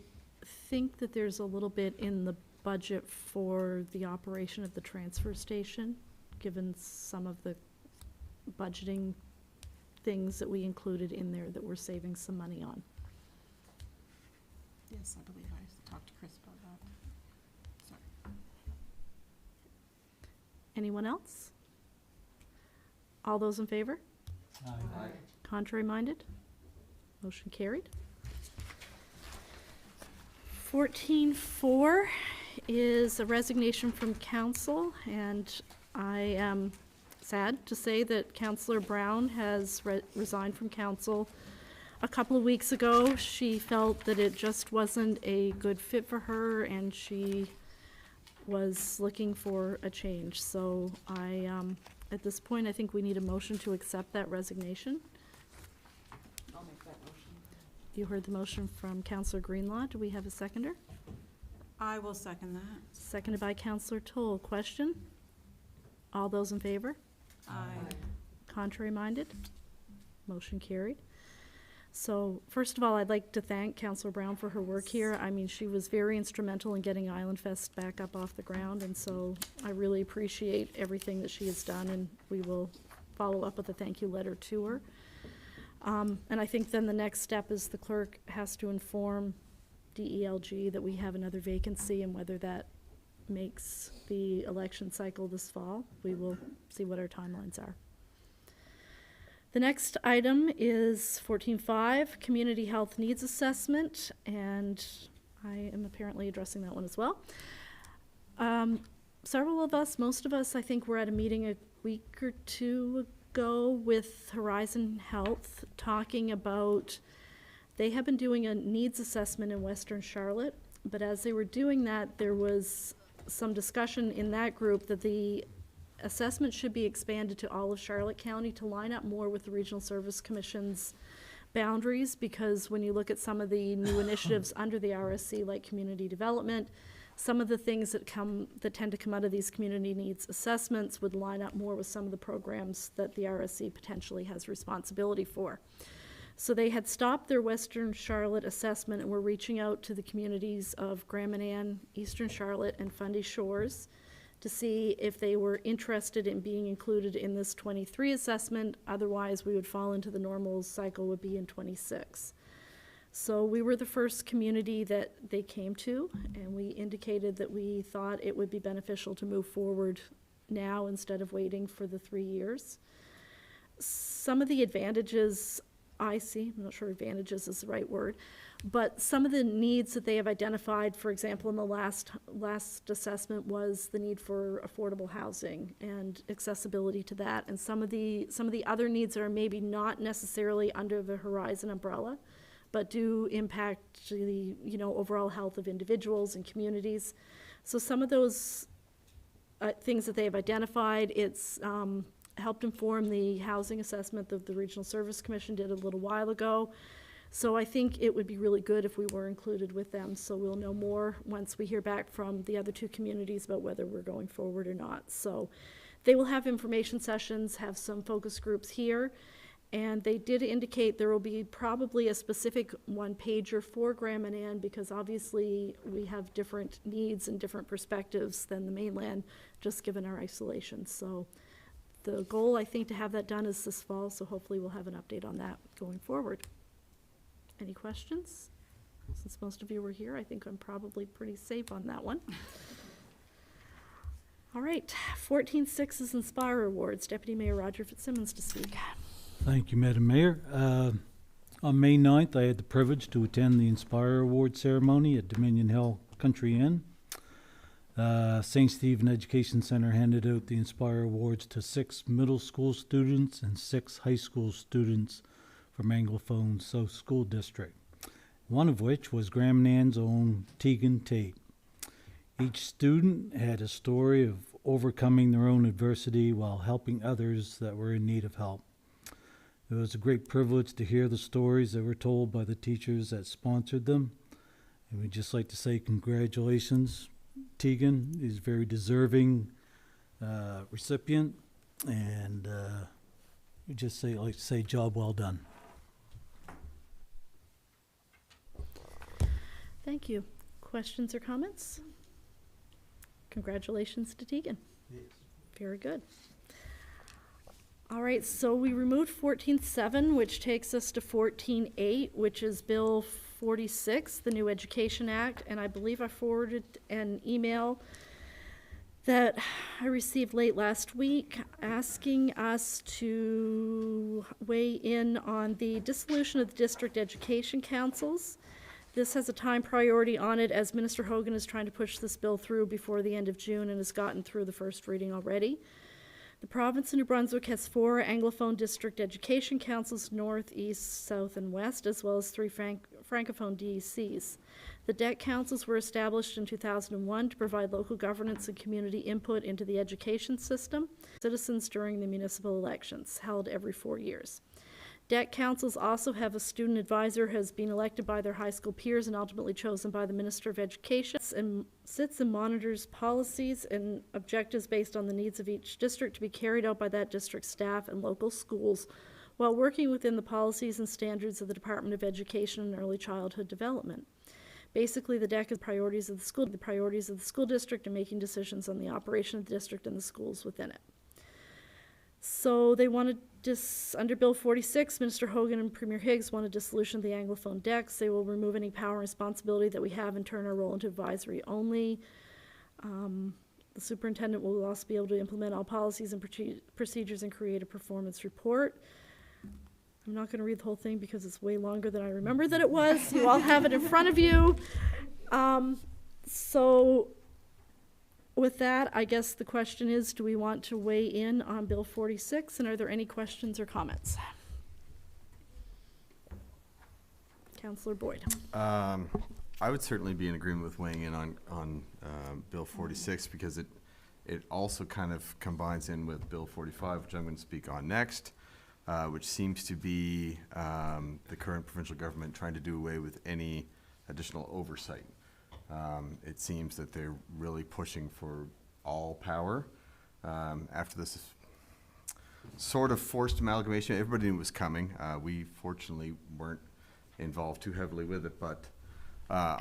A: think that there's a little bit in the budget for the operation of the transfer station, given some of the budgeting things that we included in there that we're saving some money on.
D: Yes, I believe I talked to Chris about that. Sorry.
A: Anyone else? All those in favor?
H: Aye.
A: Contrary minded? Motion carried. 14.4 is a resignation from council, and I am sad to say that Councillor Brown has resigned from council a couple of weeks ago. She felt that it just wasn't a good fit for her, and she was looking for a change. So at this point, I think we need a motion to accept that resignation.
G: I'll make that motion.
A: You heard the motion from Councillor Greenlaw. Do we have a seconder?
D: I will second that.
A: Seconded by Councillor Toll. Question? All those in favor?
D: Aye.
A: Contrary minded? Motion carried. So first of all, I'd like to thank Councillor Brown for her work here. I mean, she was very instrumental in getting Island Fest back up off the ground, and so I really appreciate everything that she has done, and we will follow up with a thank you letter to her. And I think then the next step is the clerk has to inform DELG that we have another vacancy, and whether that makes the election cycle this fall. We will see what our timelines are. The next item is 14.5, Community Health Needs Assessment, and I am apparently addressing that one as well. Several of us, most of us, I think, were at a meeting a week or two ago with Horizon Health talking about, they have been doing a needs assessment in Western Charlotte, but as they were doing that, there was some discussion in that group that the assessment should be expanded to all of Charlotte County to line up more with the Regional Service Commission's boundaries, because when you look at some of the new initiatives under the RSC, like community development, some of the things that tend to come out of these community needs assessments would line up more with some of the programs that the RSC potentially has responsibility for. So they had stopped their Western Charlotte assessment and were reaching out to the communities of Grand Manan, Eastern Charlotte, and Fundy Shores to see if they were interested in being included in this 23 assessment. Otherwise, we would fall into the normal cycle would be in 26. So we were the first community that they came to, and we indicated that we thought it would be beneficial to move forward now instead of waiting for the 3 years. Some of the advantages I see, I'm not sure advantages is the right word, but some of the needs that they have identified, for example, in the last assessment was the need for affordable housing and accessibility to that, and some of the other needs are maybe not necessarily under the Horizon umbrella, but do impact the, overall health of individuals and communities. So some of those things that they have identified, it's helped inform the housing assessment that the Regional Service Commission did a little while ago. So I think it would be really good if we were included with them. So we'll know more once we hear back from the other two communities about whether we're going forward or not. So they will have information sessions, have some focus groups here, and they did indicate there will be probably a specific one-pager for Grand Manan, because obviously we have different needs and different perspectives than the mainland, just given our isolation. So the goal, I think, to have that done is this fall, so hopefully we'll have an update on that going forward. Any questions? Since most of you were here, I think I'm probably pretty safe on that one. All right, 14.6 is Inspire Awards. Deputy Mayor Roger Fitzsimmons to speak.
H: Thank you, Madam Mayor. On May 9th, I had the privilege to attend the Inspire Award ceremony at Dominion Hill Country Inn. St. Stephen Education Center handed out the Inspire Awards to 6 middle school students and 6 high school students from Anglophone South School District, one of which was Grand Manan's own Tegan Tate. Each student had a story of overcoming their own adversity while helping others that were in need of help. It was a great privilege to hear the stories that were told by the teachers that sponsored them, and we'd just like to say congratulations. Tegan is a very deserving recipient, and we just like to say job well done.
A: Thank you. Questions or comments? Congratulations to Tegan.
H: Yes.
A: Very good. All right, so we removed 14.7, which takes us to 14.8, which is Bill 46, the New Education Act, and I believe I forwarded an email that I received late last week asking us to weigh in on the dissolution of the district education councils. This has a time priority on it, as Minister Hogan is trying to push this bill through before the end of June and has gotten through the first reading already. The province of New Brunswick has 4 Anglophone district education councils, north, east, south, and west, as well as 3 Francophone DECs. The DEC councils were established in 2001 to provide local governance and community input into the education system, citizens during the municipal elections, held every 4 years. DEC councils also have a student advisor who has been elected by their high school peers and ultimately chosen by the Minister of Education, and sits and monitors policies and objectives based on the needs of each district to be carried out by that district staff and local schools, while working within the policies and standards of the Department of Education and Early Childhood Development. Basically, the DEC is the priorities of the school district, and making decisions on the operation of the district and the schools within it. So they wanted under Bill 46, Minister Hogan and Premier Higgs wanted dissolution of the Anglophone DECs. They will remove any power and responsibility that we have and turn our role into advisory only. The superintendent will also be able to implement all policies and procedures and create a performance report. I'm not going to read the whole thing because it's way longer than I remember that it was. You all have it in front of you. So with that, I guess the question is, do we want to weigh in on Bill 46, and are there any questions or comments? Councillor Boyd.
C: I would certainly be in agreement with weighing in on Bill 46, because it also kind of combines in with Bill 45, which I'm going to speak on next, which seems to be the current provincial government trying to do away with any additional oversight. It seems that they're really pushing for all power. After this sort of forced amalgamation, everybody knew it was coming. We fortunately weren't involved too heavily with it, but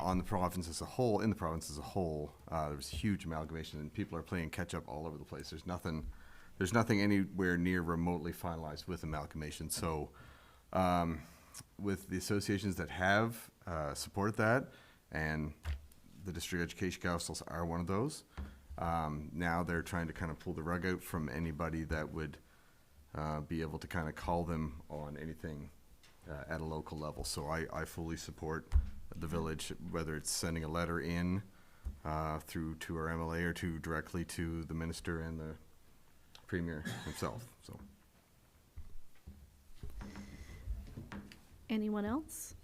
C: in the province as a whole, there was huge amalgamation, and people are playing catch up all over the place. There's nothing anywhere near remotely finalized with amalgamation. So with the associations that have supported that, and the district education councils are one of those, now they're trying to kind of pull the rug out from anybody that would be able to kind of call them on anything at a local level. So I fully support the village, whether it's sending a letter in through to our MLA or to directly to the minister and the premier himself. So.
A: Anyone else?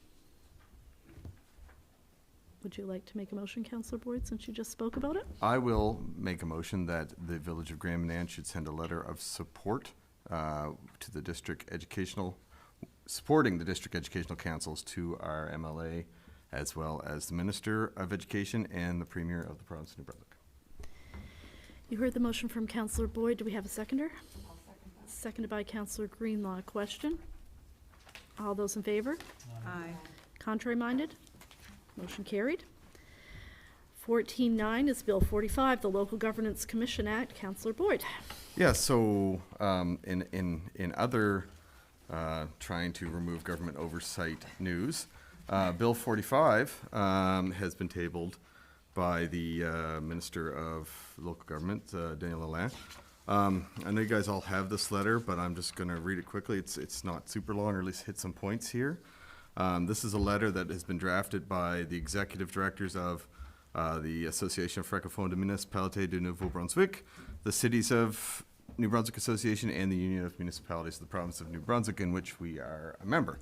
A: Would you like to make a motion, Councillor Boyd, since you just spoke about it?
C: I will make a motion that the Village of Grand Manan should send a letter of support to the supporting the district educational councils to our MLA, as well as the Minister of Education and the Premier of the province of New Brunswick.
A: You heard the motion from Councillor Boyd. Do we have a seconder? I'll second that. Seconded by Councillor Greenlaw. Question? All those in favor?
D: Aye.
A: Contrary minded? Motion carried. 14.9 is Bill 45, the Local Governance Commission Act. Councillor Boyd.
C: Yeah, so in other trying to remove government oversight news, Bill 45 has been tabled by the Minister of Local Government, Daniel Manan. I know you guys all have this letter, but I'm just going to read it quickly. It's not super long, or at least hit some points here. This is a letter that has been drafted by the executive directors of the Association Francophone de Municipalités de Nouveau-Brunswick, the Cities of New Brunswick Association, and the Union of Municipalities of the Province of New Brunswick, in which we are a member.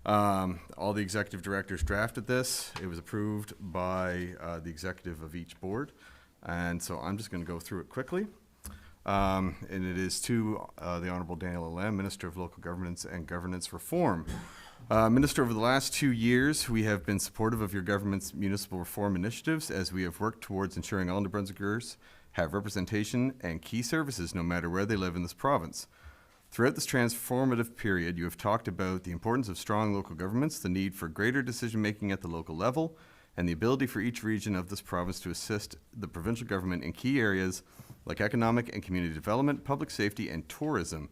C: All the executive directors drafted this. It was approved by the executive of each board. And so I'm just going to go through it quickly. And it is to the Honourable Daniel Manan, Minister of Local Governance and Governance Reform. Minister, over the last 2 years, we have been supportive of your government's municipal reform initiatives as we have worked towards ensuring all New Brunswickers have representation and key services no matter where they live in this province. Throughout this transformative period, you have talked about the importance of strong local governments, the need for greater decision-making at the local level, and the ability for each region of this province to assist the provincial government in key areas like economic and community development, public safety, and tourism.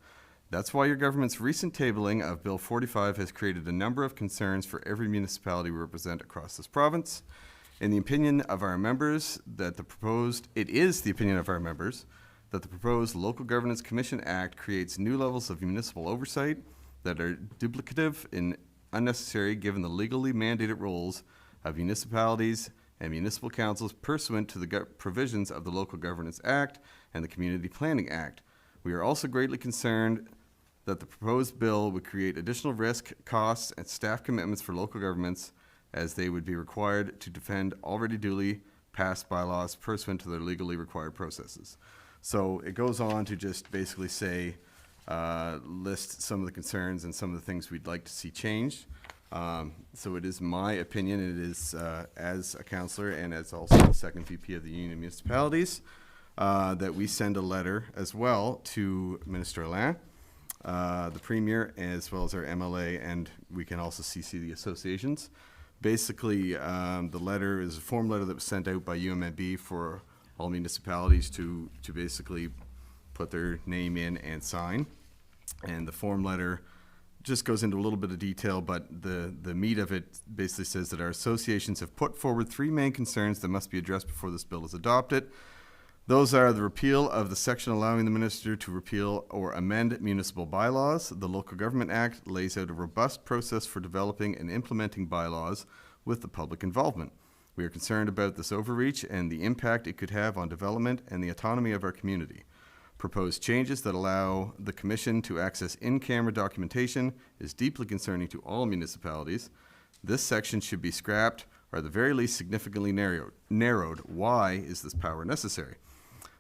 C: That's why your government's recent tabling of Bill 45 has created a number of concerns for every municipality we represent across this province. In the opinion of our members, it is the opinion of our members that the proposed Local Governance Commission Act creates new levels of municipal oversight that are duplicative and unnecessary given the legally mandated roles of municipalities and municipal councils pursuant to the provisions of the Local Governance Act and the Community Planning Act. We are also greatly concerned that the proposed bill would create additional risk, costs, and staff commitments for local governments as they would be required to defend already duly passed bylaws pursuant to their legally required processes. So it goes on to just basically say, list some of the concerns and some of the things we'd like to see changed. So it is my opinion, it is as a councillor and as also the second VP of the Union of Municipalities, that we send a letter as well to Minister Manan, the Premier, as well as our MLA, and we can also CC the associations. Basically, the letter is a form letter that was sent out by UMNB for all municipalities to basically put their name in and sign. And the form letter just goes into a little bit of detail, but the meat of it basically says that our associations have put forward 3 main concerns that must be addressed before this bill is adopted. Those are the repeal of the section allowing the minister to repeal or amend municipal bylaws. The Local Government Act lays out a robust process for developing and implementing bylaws with the public involvement. We are concerned about this overreach and the impact it could have on development and the autonomy of our community. Proposed changes that allow the Commission to access in-camera documentation is deeply concerning to all municipalities. This section should be scrapped or at the very least significantly narrowed. Why is this power necessary?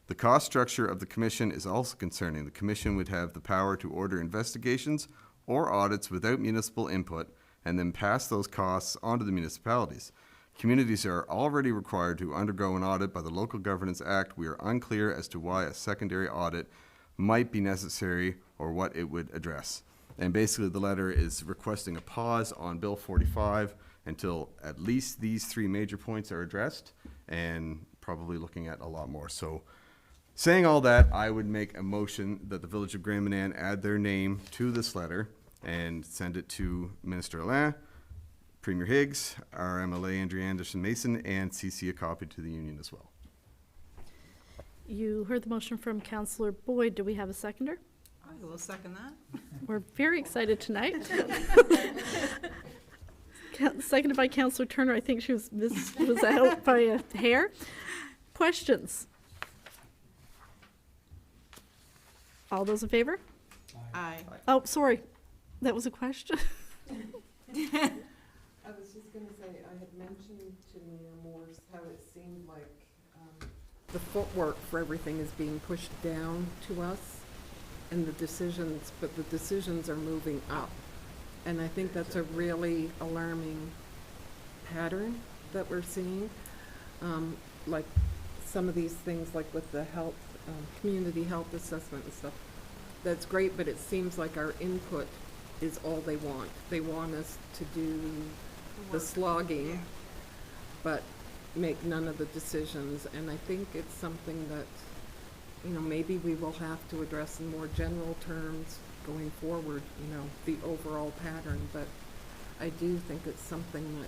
C: The cost structure of the Commission is also concerning. The Commission would have the power to order investigations or audits without municipal input and then pass those costs onto the municipalities. Communities are already required to undergo an audit by the Local Governance Act. We are unclear as to why a secondary audit might be necessary or what it would address. And basically the letter is requesting a pause on Bill 45 until at least these 3 major points are addressed, and probably looking at a lot more. So saying all that, I would make a motion that the Village of Grand Manan add their name to this letter and send it to Minister Manan, Premier Higgs, our MLA Andrea Anderson-Mason, and CC a copy to the Union as well.
A: You heard the motion from Councillor Boyd. Do we have a seconder?
D: I I will second that.
A: We're very excited tonight. Seconded by Councillor Turner. I think this was out by a hair. Questions? All those in favor?
D: Aye.
A: Oh, sorry. That was a question.
G: I was just gonna say, I had mentioned to Mayor Morse how it seemed like the footwork for everything is being pushed down to us, and the decisions are moving up. And I think that's a really alarming pattern that we're seeing. Like some of these things, like with the health, community health assessment and stuff, that's great, but it seems like our input is all they want. They want us to do the slogging, but make none of the decisions. And I think it's something that, maybe we will have to address in more general terms going forward, the overall pattern. But I do think it's something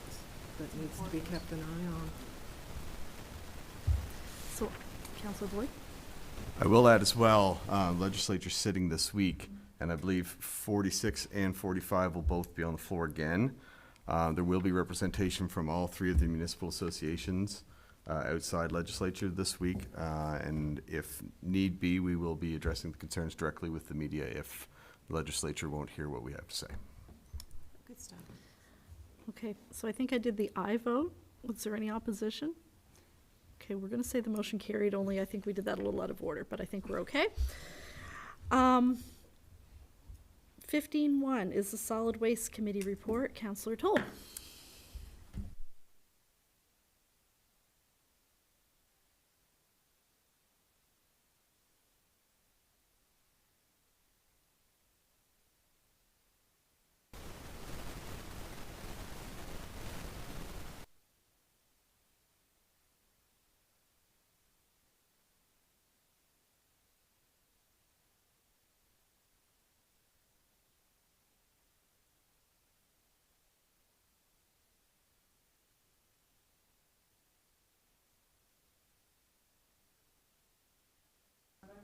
G: that needs to be kept an eye on.
A: So, Councillor Boyd?
C: I will add as well, legislature sitting this week, and I believe 46 and 45 will both be on the floor again. There will be representation from all three of the municipal associations outside legislature this week, and if need be, we will be addressing the concerns directly with the media if the legislature won't hear what we have to say.
D: Good stuff.
A: Okay, so I think I did the aye vote. Was there any opposition? Okay, we're going to say the motion carried, only I think we did that a little out of order, but I think we're okay. 15.1 is the Solid Waste Committee report. Councillor Toll.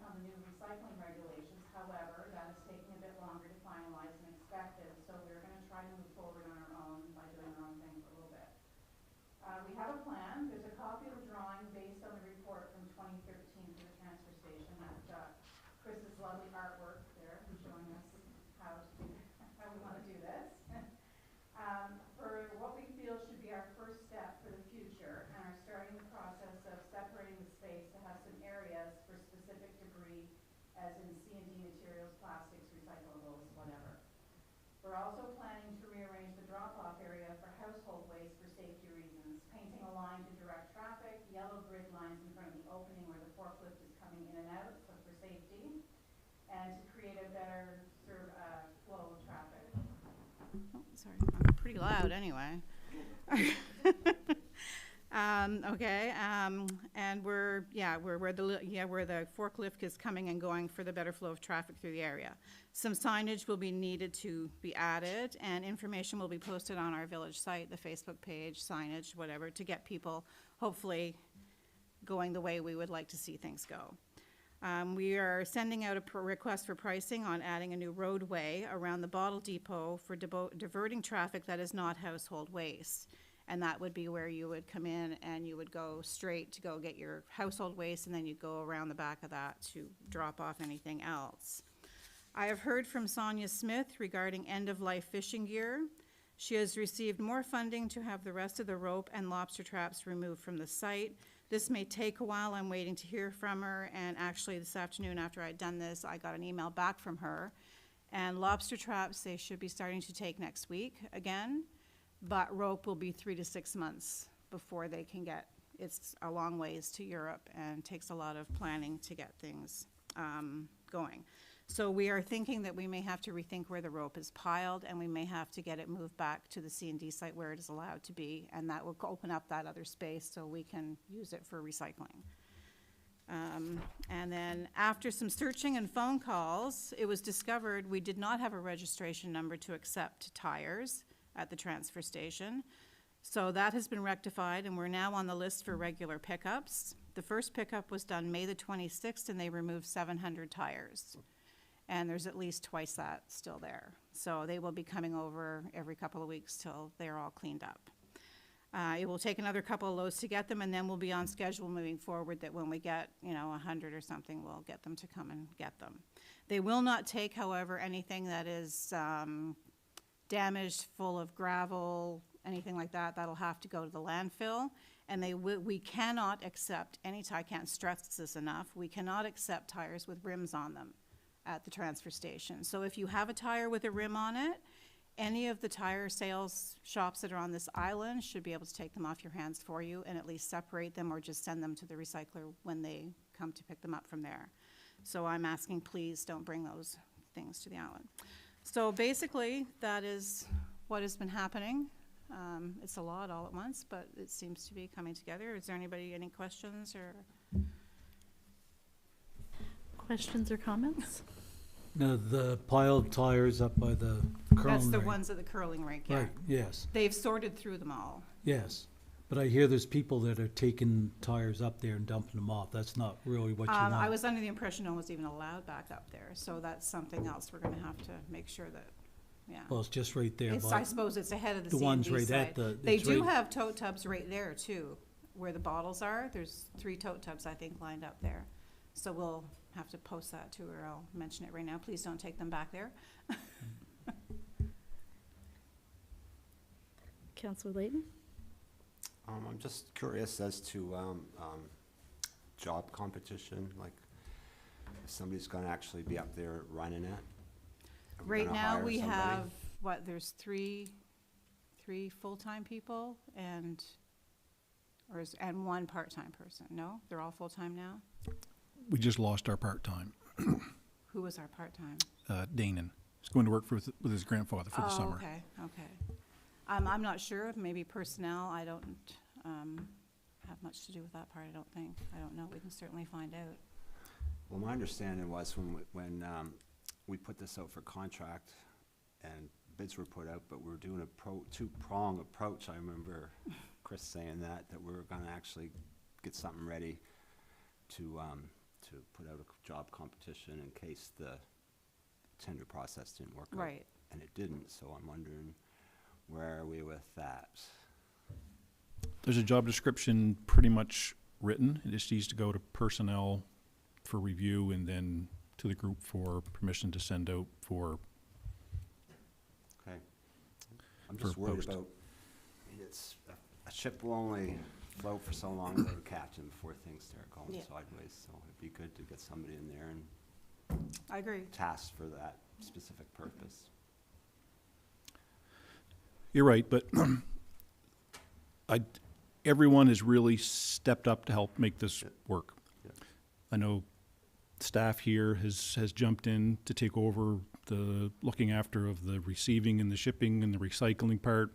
L: On the new recycling regulations, however, that is taking a bit longer to finalize than expected, so we're going to try to move forward on our own by doing our own thing for a little bit. We have a plan. There's a copy of a drawing based on the report from 2013 for the transfer station. That's Chris's lovely artwork there, showing us how we want to do this. For what we feel should be our first step for the future, and are starting the process of separating the space to have some areas for specific debris, as in C&D materials, plastics, recyclables, whatever. We're also planning to rearrange the drop-off area for household waste for safety reasons, painting a line to direct traffic, yellow grid lines in front of the opening where the forklift is coming in and out, so for safety, and to create a better flow of traffic.
D: Oh, sorry, I'm pretty loud anyway. Okay, and we're where the forklift is coming and going for the better flow of traffic through the area. Some signage will be needed to be added, and information will be posted on our village site, the Facebook page, signage, whatever, to get people hopefully going the way we would like to see things go. We are sending out a request for pricing on adding a new roadway around the bottle depot for diverting traffic that is not household waste. And that would be where you would come in and you would go straight to go get your household waste, and then you'd go around the back of that to drop off anything else. I have heard from Sonia Smith regarding end-of-life fishing gear. She has received more funding to have the rest of the rope and lobster traps removed from the site. This may take a while. I'm waiting to hear from her, and actually this afternoon after I'd done this, I got an email back from her. And lobster traps, they should be starting to take next week again, but rope will be 3 to 6 months before they can get, it's a long ways to Europe and takes a lot of planning to get things going. So we are thinking that we may have to rethink where the rope is piled, and we may have to get it moved back to the C&D site where it is allowed to be, and that will open up that other space so we can use it for recycling. And then after some searching and phone calls, it was discovered we did not have a registration number to accept tires at the transfer station. So that has been rectified, and we're now on the list for regular pickups. The first pickup was done May the 26th, and they removed 700 tires. and there's at least twice that still there. So they will be coming over every couple of weeks till they're all cleaned up. It will take another couple of loads to get them, and then we'll be on schedule moving forward that when we get, 100 or something, we'll get them to come and get them. They will not take, however, anything that is damaged, full of gravel, anything like that. That'll have to go to the landfill. And we cannot accept I can't stress this enough, we cannot accept tires with rims on them at the transfer station. So if you have a tire with a rim on it, any of the tire sales shops that are on this island should be able to take them off your hands for you and at least separate them or just send them to the recycler when they come to pick them up from there. So I'm asking, please don't bring those things to the island. So basically, that is what has been happening. It's a lot all at once, but it seems to be coming together. Is there any questions or?
A: Questions or comments?
H: No, the piled tires up by the curling
D: That's the
H: rink.
D: ones at the curling rink, yeah.
H: Right, yes,
D: They've sorted through them all.
H: yes. But I hear there's people that are taking tires up there and dumping them off. That's not really what you want.
D: I was under the impression no one's even allowed back up there, so that's something else we're gonna have to make sure that, yeah.
H: Well, it's just right there.
D: It's,
H: by
D: I suppose it's ahead of the
H: the
D: C&D
H: ones right
D: side.
H: at the.
D: They
H: it's
D: do
H: right-
D: have tote tubs right there too, where the bottles are. There's 3 tote tubs, I think, lined up there. So we'll have to post that too, or I'll mention it right now. Please don't take them back there.
A: Councillor Layton?
M: I'm just curious as to job competition, like if somebody's gonna actually be up there running it. Are we
D: Right
M: gonna
D: now,
M: hire
D: we
M: somebody?
D: have, there's three full-time people and 1 part-time person. No, they're all full-time now?
F: We just lost our part-time,
D: Who was our part-time?
F: Danon. He's going to work with his grandfather for the
D: Oh,
F: summer.
D: okay, okay. I'm not sure, maybe personnel, I don't have much to do with that part, I don't think. I don't know, we can certainly find out.
M: Well, my understanding was when we put this out for contract and bids were put out, but we were doing a two-prong approach. I remember Chris saying that we were gonna actually get something ready to put out a job competition in case the tender process didn't work out.
D: Right.
M: And it didn't, so I'm wondering, where are we with that?
F: There's a job description pretty much written. It just needs to go to personnel for review and then to the group for permission to send out for.
M: Okay. I'm
F: For
M: just worried
F: post.
M: about, it's, a ship will only float for so long without a captain before things start going
D: Yeah.
M: sideways, so it'd be good to get somebody in there and
D: I agree.
M: tasked for that specific purpose.
F: You're right, but everyone has really stepped up to help make this work.
M: Yeah.
F: I know staff here has jumped in to take over the looking after of the receiving and the shipping and the recycling part.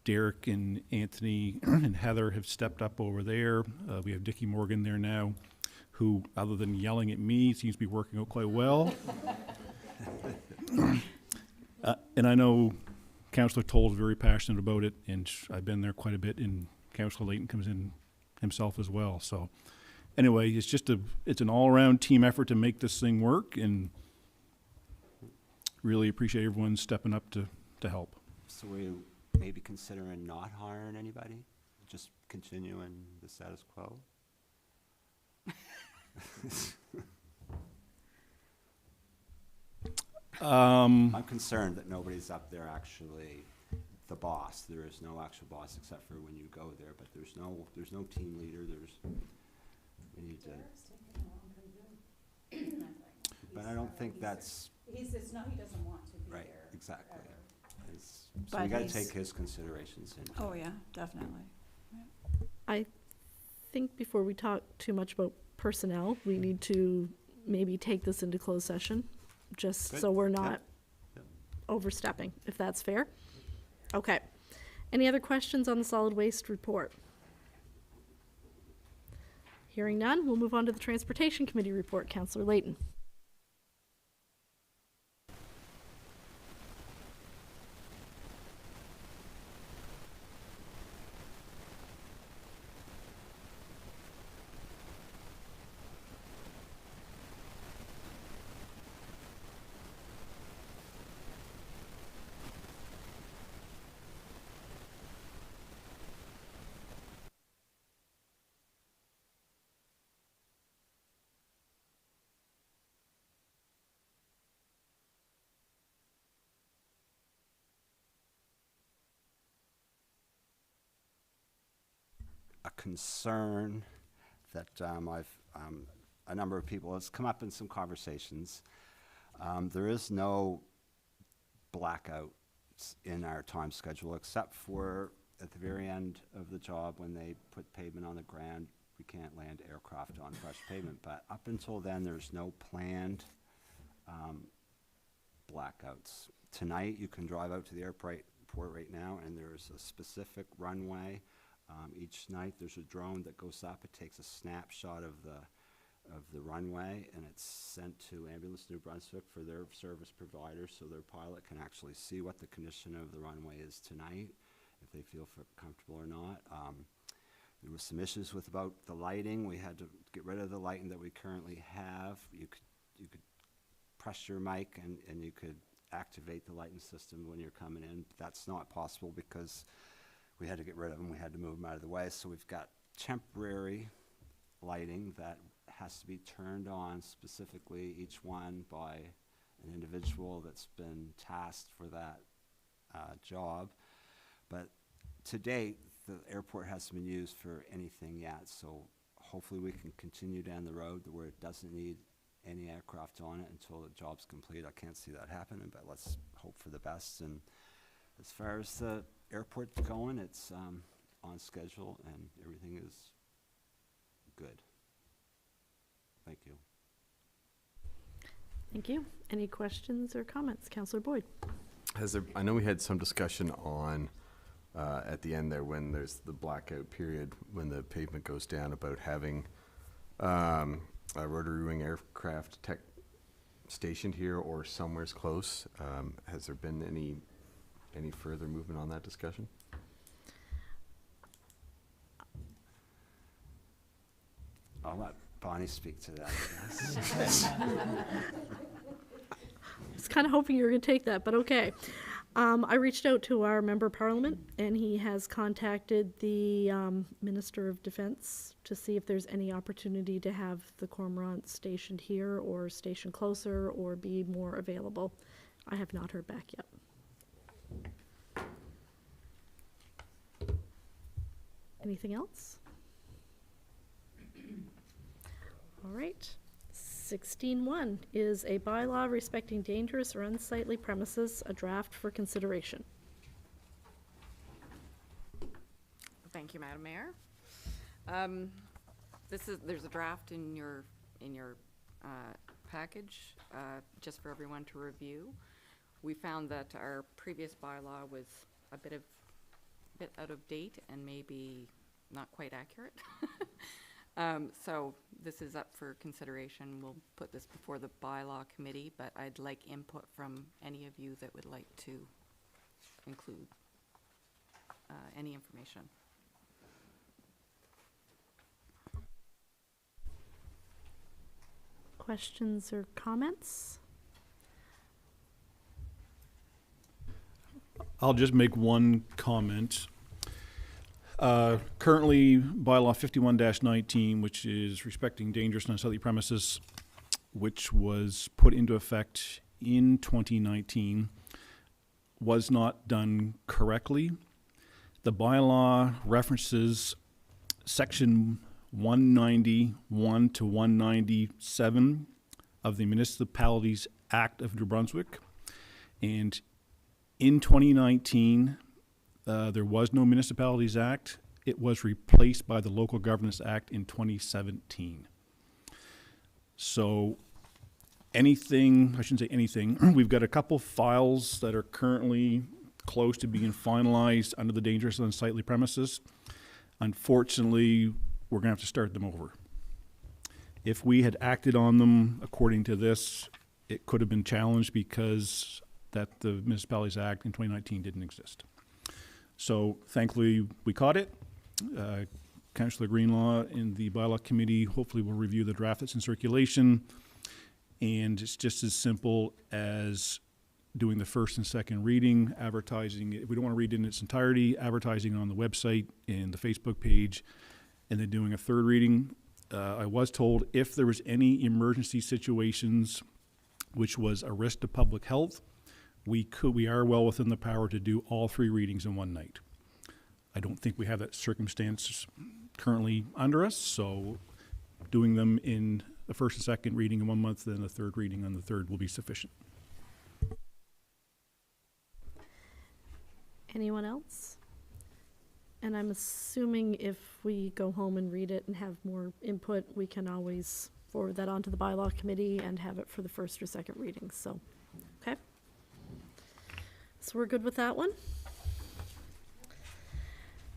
F: Derek and Anthony and Heather have stepped up over there. We have Dickie Morgan there now, who, other than yelling at me, seems to be working out quite well. And I know Councillor Toll is very passionate about it, and I've been there quite a bit, and Councillor Layton comes in himself as well. So anyway, it's an all-around team effort to make this thing work, and really appreciate everyone stepping up to help.
M: So we maybe considering not hiring anybody, just continuing the status quo? I'm concerned that nobody's up there actually the boss. There is no actual boss except for when you go there, but there's no team leader, we need to. But I don't think that's,
D: He says, no, he doesn't want to be
M: right,
D: there.
M: exactly.
D: ever.
M: So
D: But
M: we gotta
D: he's-
M: take his considerations into.
D: Oh, yeah, definitely.
A: I think before we talk too much about personnel, we need to maybe take this into closed session, just
M: Good.
A: so we're
M: Yep.
A: not
M: Yep.
A: overstepping, if that's fair. Okay. Any other questions on the solid waste report? Hearing none, we'll move on to the Transportation Committee report. Councillor Layton.
M: concern that a number of people, it's come up in some conversations. There is no blackouts in our time schedule, except for at the very end of the job when they put pavement on the ground. We can't land aircraft on fresh pavement, but up until then, there's no planned blackouts. Tonight, you can drive out to the airport right now, and there's a specific runway. Each night, there's a drone that goes up. It takes a snapshot of the runway, and it's sent to Ambulance New Brunswick for their service providers, so their pilot can actually see what the condition of the runway is tonight, if they feel comfortable or not. There was some issues with about the lighting. We had to get rid of the lighting that we currently have. You could press your mic and you could activate the lighting system when you're coming in. That's not possible because we had to get rid of them. We had to move them out of the way. So we've got temporary lighting that has to be turned on specifically, each one by an individual that's been tasked for that job. But to date, the airport hasn't been used for anything yet, so hopefully we can continue down the road where it doesn't need any aircraft on it until the job's complete. I can't see that happening, but let's hope for the best. And as far as the airport's going, it's on schedule and everything is good. Thank you.
A: Thank you. Any questions or comments? Councillor Boyd.
C: I know we had some discussion on at the end there when there's the blackout period when the pavement goes down about having a rotary wing aircraft tech stationed here or somewhere's close. Has there been any further movement on that discussion?
M: I'll let Bonnie speak to that, I guess.
A: I was kind of hoping you were going to take that, but okay. I reached out to our member of parliament, and he has contacted the Minister of Defence to see if there's any opportunity to have the cormorant stationed here or stationed closer or be more available. I have not heard back yet. Anything else? All right. 16.1 is a bylaw respecting dangerous or unsightly premises, a draft for consideration.
I: Thank you, Madam Mayor. There's a draft in your package, just for everyone to review. We found that our previous bylaw was a bit out of date and maybe not quite accurate. So this is up for consideration. We'll put this before the bylaw committee, but I'd like input from any of you that would like to include any information.
A: Questions or comments?
F: I'll just make one comment. Currently, bylaw 51-19, which is respecting dangerous and unsightly premises, which was put into effect in 2019, was not done correctly. The bylaw references section 191 to 197 of the Municipalities Act of New Brunswick, and in 2019, there was no Municipalities Act. It was replaced by the Local Governance Act in 2017. So anything, I shouldn't say anything, we've got a couple files that are currently close to being finalized under the dangerous and unsightly premises. Unfortunately, we're going to have to start them over. If we had acted on them according to this, it could have been challenged because that the Municipalities Act in 2019 didn't exist. So thankfully, we caught it. Councillor Greenlaw in the bylaw committee hopefully will review the draft that's in circulation. And it's just as simple as doing the first and second reading, advertising it. If we don't want to read it in its entirety, advertising it on the website and the Facebook page, and then doing a third reading. I was told if there was any emergency situations which was a risk to public health, we are well within the power to do all three readings in one night. I don't think we have that circumstance currently under us, so doing them in the first and second reading in 1 month, then the third reading on the third will be sufficient.
A: Anyone else? And I'm assuming if we go home and read it and have more input, we can always forward that on to the bylaw committee and have it for the first or second reading, so, okay? So we're good with that one?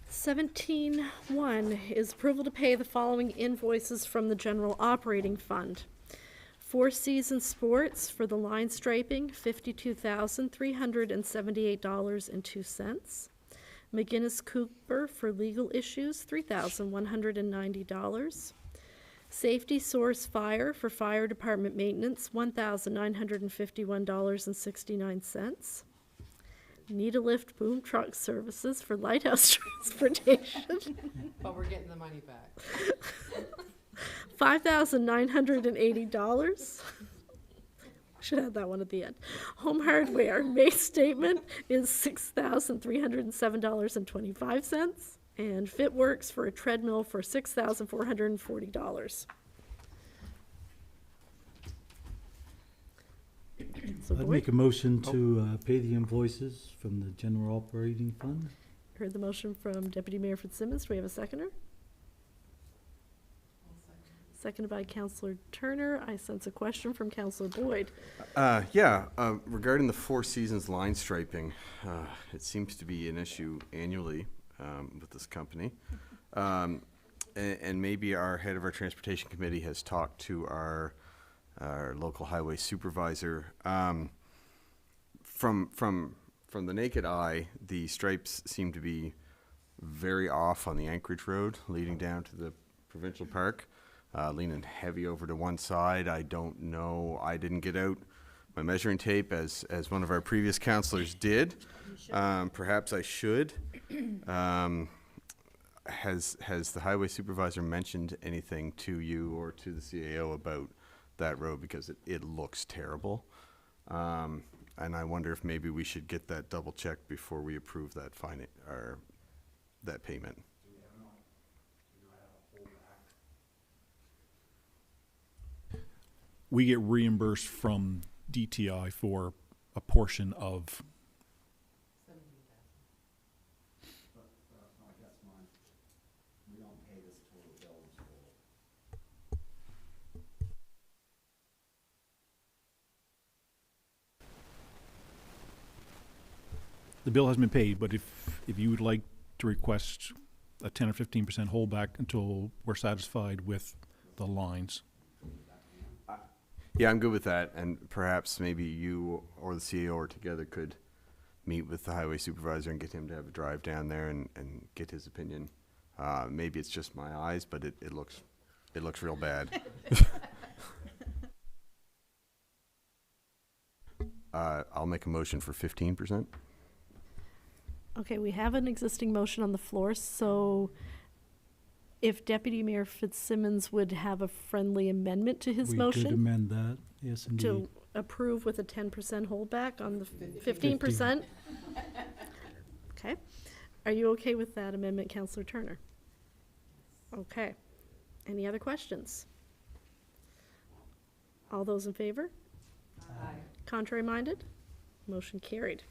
A: 17.1 is approval to pay the following invoices from the general operating fund. Four Seasons Sports for the line striping, $52,378.02. McGinnis Cooper for legal issues, $3,190. Safety Source Fire for fire department maintenance, $1,951.69. Need a Lift Boom Truck Services for lighthouse transportation,
G: But we're getting the money back.
A: $5,980. Should add that one at the end. Home Hardware, May statement is $6,307.25. And FitWorks for a treadmill for $6,440. So
H: I'd
A: Boyd,
H: make a motion to pay the invoices from the general operating fund.
A: heard the motion from Deputy Mayor Fitzsimmons. Do we have a seconder? Seconded by Councillor Turner. I sense a question from Councillor Boyd.
C: Regarding the Four Seasons line striping, it seems to be an issue annually with this company. And maybe our head of our transportation committee has talked to our local highway supervisor. From the naked eye, the stripes seem to be very off on the Anchorage Road leading down to the provincial park. Leaning heavy over to one side. I don't know. I didn't get out my measuring tape as one of our previous councillors did. Perhaps I should. Has the highway supervisor mentioned anything to you or to the CAO about that road? Because it looks terrible. And I wonder if maybe we should get that double checked before we approve that fine or that payment.
F: We get reimbursed from DTI for a portion of. The bill hasn't been paid, but if you would like to request a 10 or 15% holdback until we're satisfied with the lines.
C: Yeah, I'm good with that, and perhaps maybe you or the CEO together could meet with the highway supervisor and get him to have a drive down there and get his opinion. Maybe it's just my eyes, but it looks real bad. I'll make a motion for 15%.
A: Okay, we have an existing motion on the floor, so if Deputy Mayor Fitzsimmons would have a friendly amendment to his
H: We
A: motion
H: could amend that, yes indeed.
A: to approve with a 10% holdback on the 15%. Okay. Are you okay with that amendment, Councillor Turner? Okay. Any other questions? All those in favor?
G: Aye.
A: Contrary minded? Motion carried.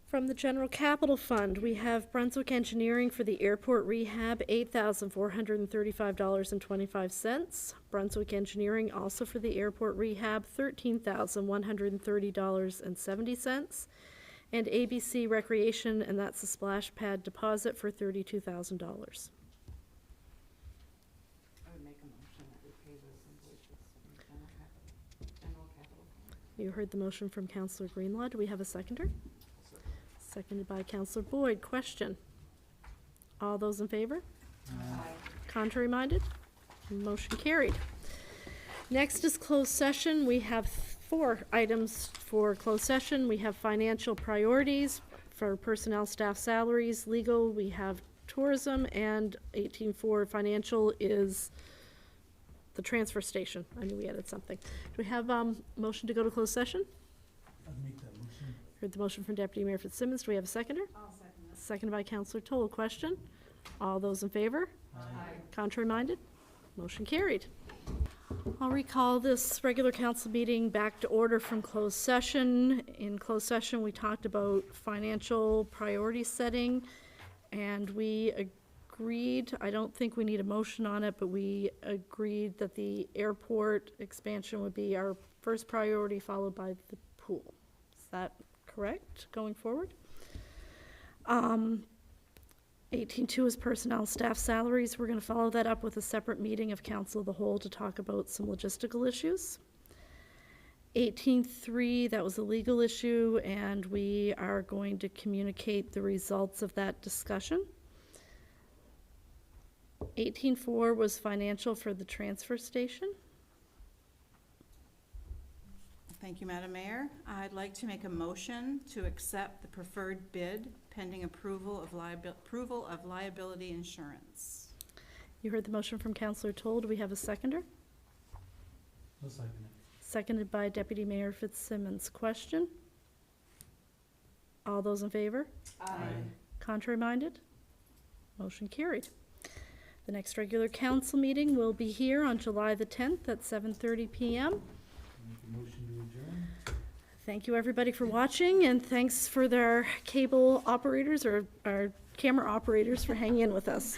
A: From the General Capital Fund, we have Brunswick Engineering for the airport rehab, $8,435.25. Brunswick Engineering also for the airport rehab, $13,130.70. And ABC Recreation, and that's a splash pad deposit for $32,000.
G: I would make a motion that we pay those invoices from general capital.
A: You heard the motion from Councillor Greenlaw. Do we have a seconder? Seconded by Councillor Boyd. Question? All those in favor?
G: Aye.
A: Contrary minded? Motion carried. Next is closed session. We have 4 items for closed session. We have financial priorities for personnel, staff salaries, legal, we have tourism, and 18.4 financial is the transfer station. I knew we added something. Do we have motion to go to closed session?
H: I'd make that motion.
A: Heard the motion from Deputy Mayor Fitzsimmons. Do we have a seconder?
L: I'll second that.
A: Seconded by Councillor Toll. Question? All those in favor? Aye. Contrary minded? Motion carried. I'll recall this regular council meeting back to order from closed session. In closed session, we talked about financial priority setting, and we agreed, I don't think we need a motion on it, but we agreed that the airport expansion would be our first priority, followed by the pool. Is that correct, going forward? 18.2 is personnel staff salaries. We're going to follow that up with a separate meeting of council of the whole to talk about some logistical issues. 18.3, that was a legal issue, and we are going to communicate the results of that discussion. 18.4 was financial for the transfer station.
D: Thank you, Madam Mayor. I'd like to make a motion to accept the preferred bid pending approval of liability insurance.
A: You heard the motion from Councillor Toll. Do we have a seconder?
H: I'll second it.
A: Seconded by Deputy Mayor Fitzsimmons. Question? All those in favor?
J: Aye.
A: Contrary minded? Motion carried. The next regular council meeting will be here on July the 10th at 7:30 p.m.
H: Make a motion to adjourn.
A: Thank you, everybody, for watching, and thanks for their cable operators or our camera operators for hanging in with us.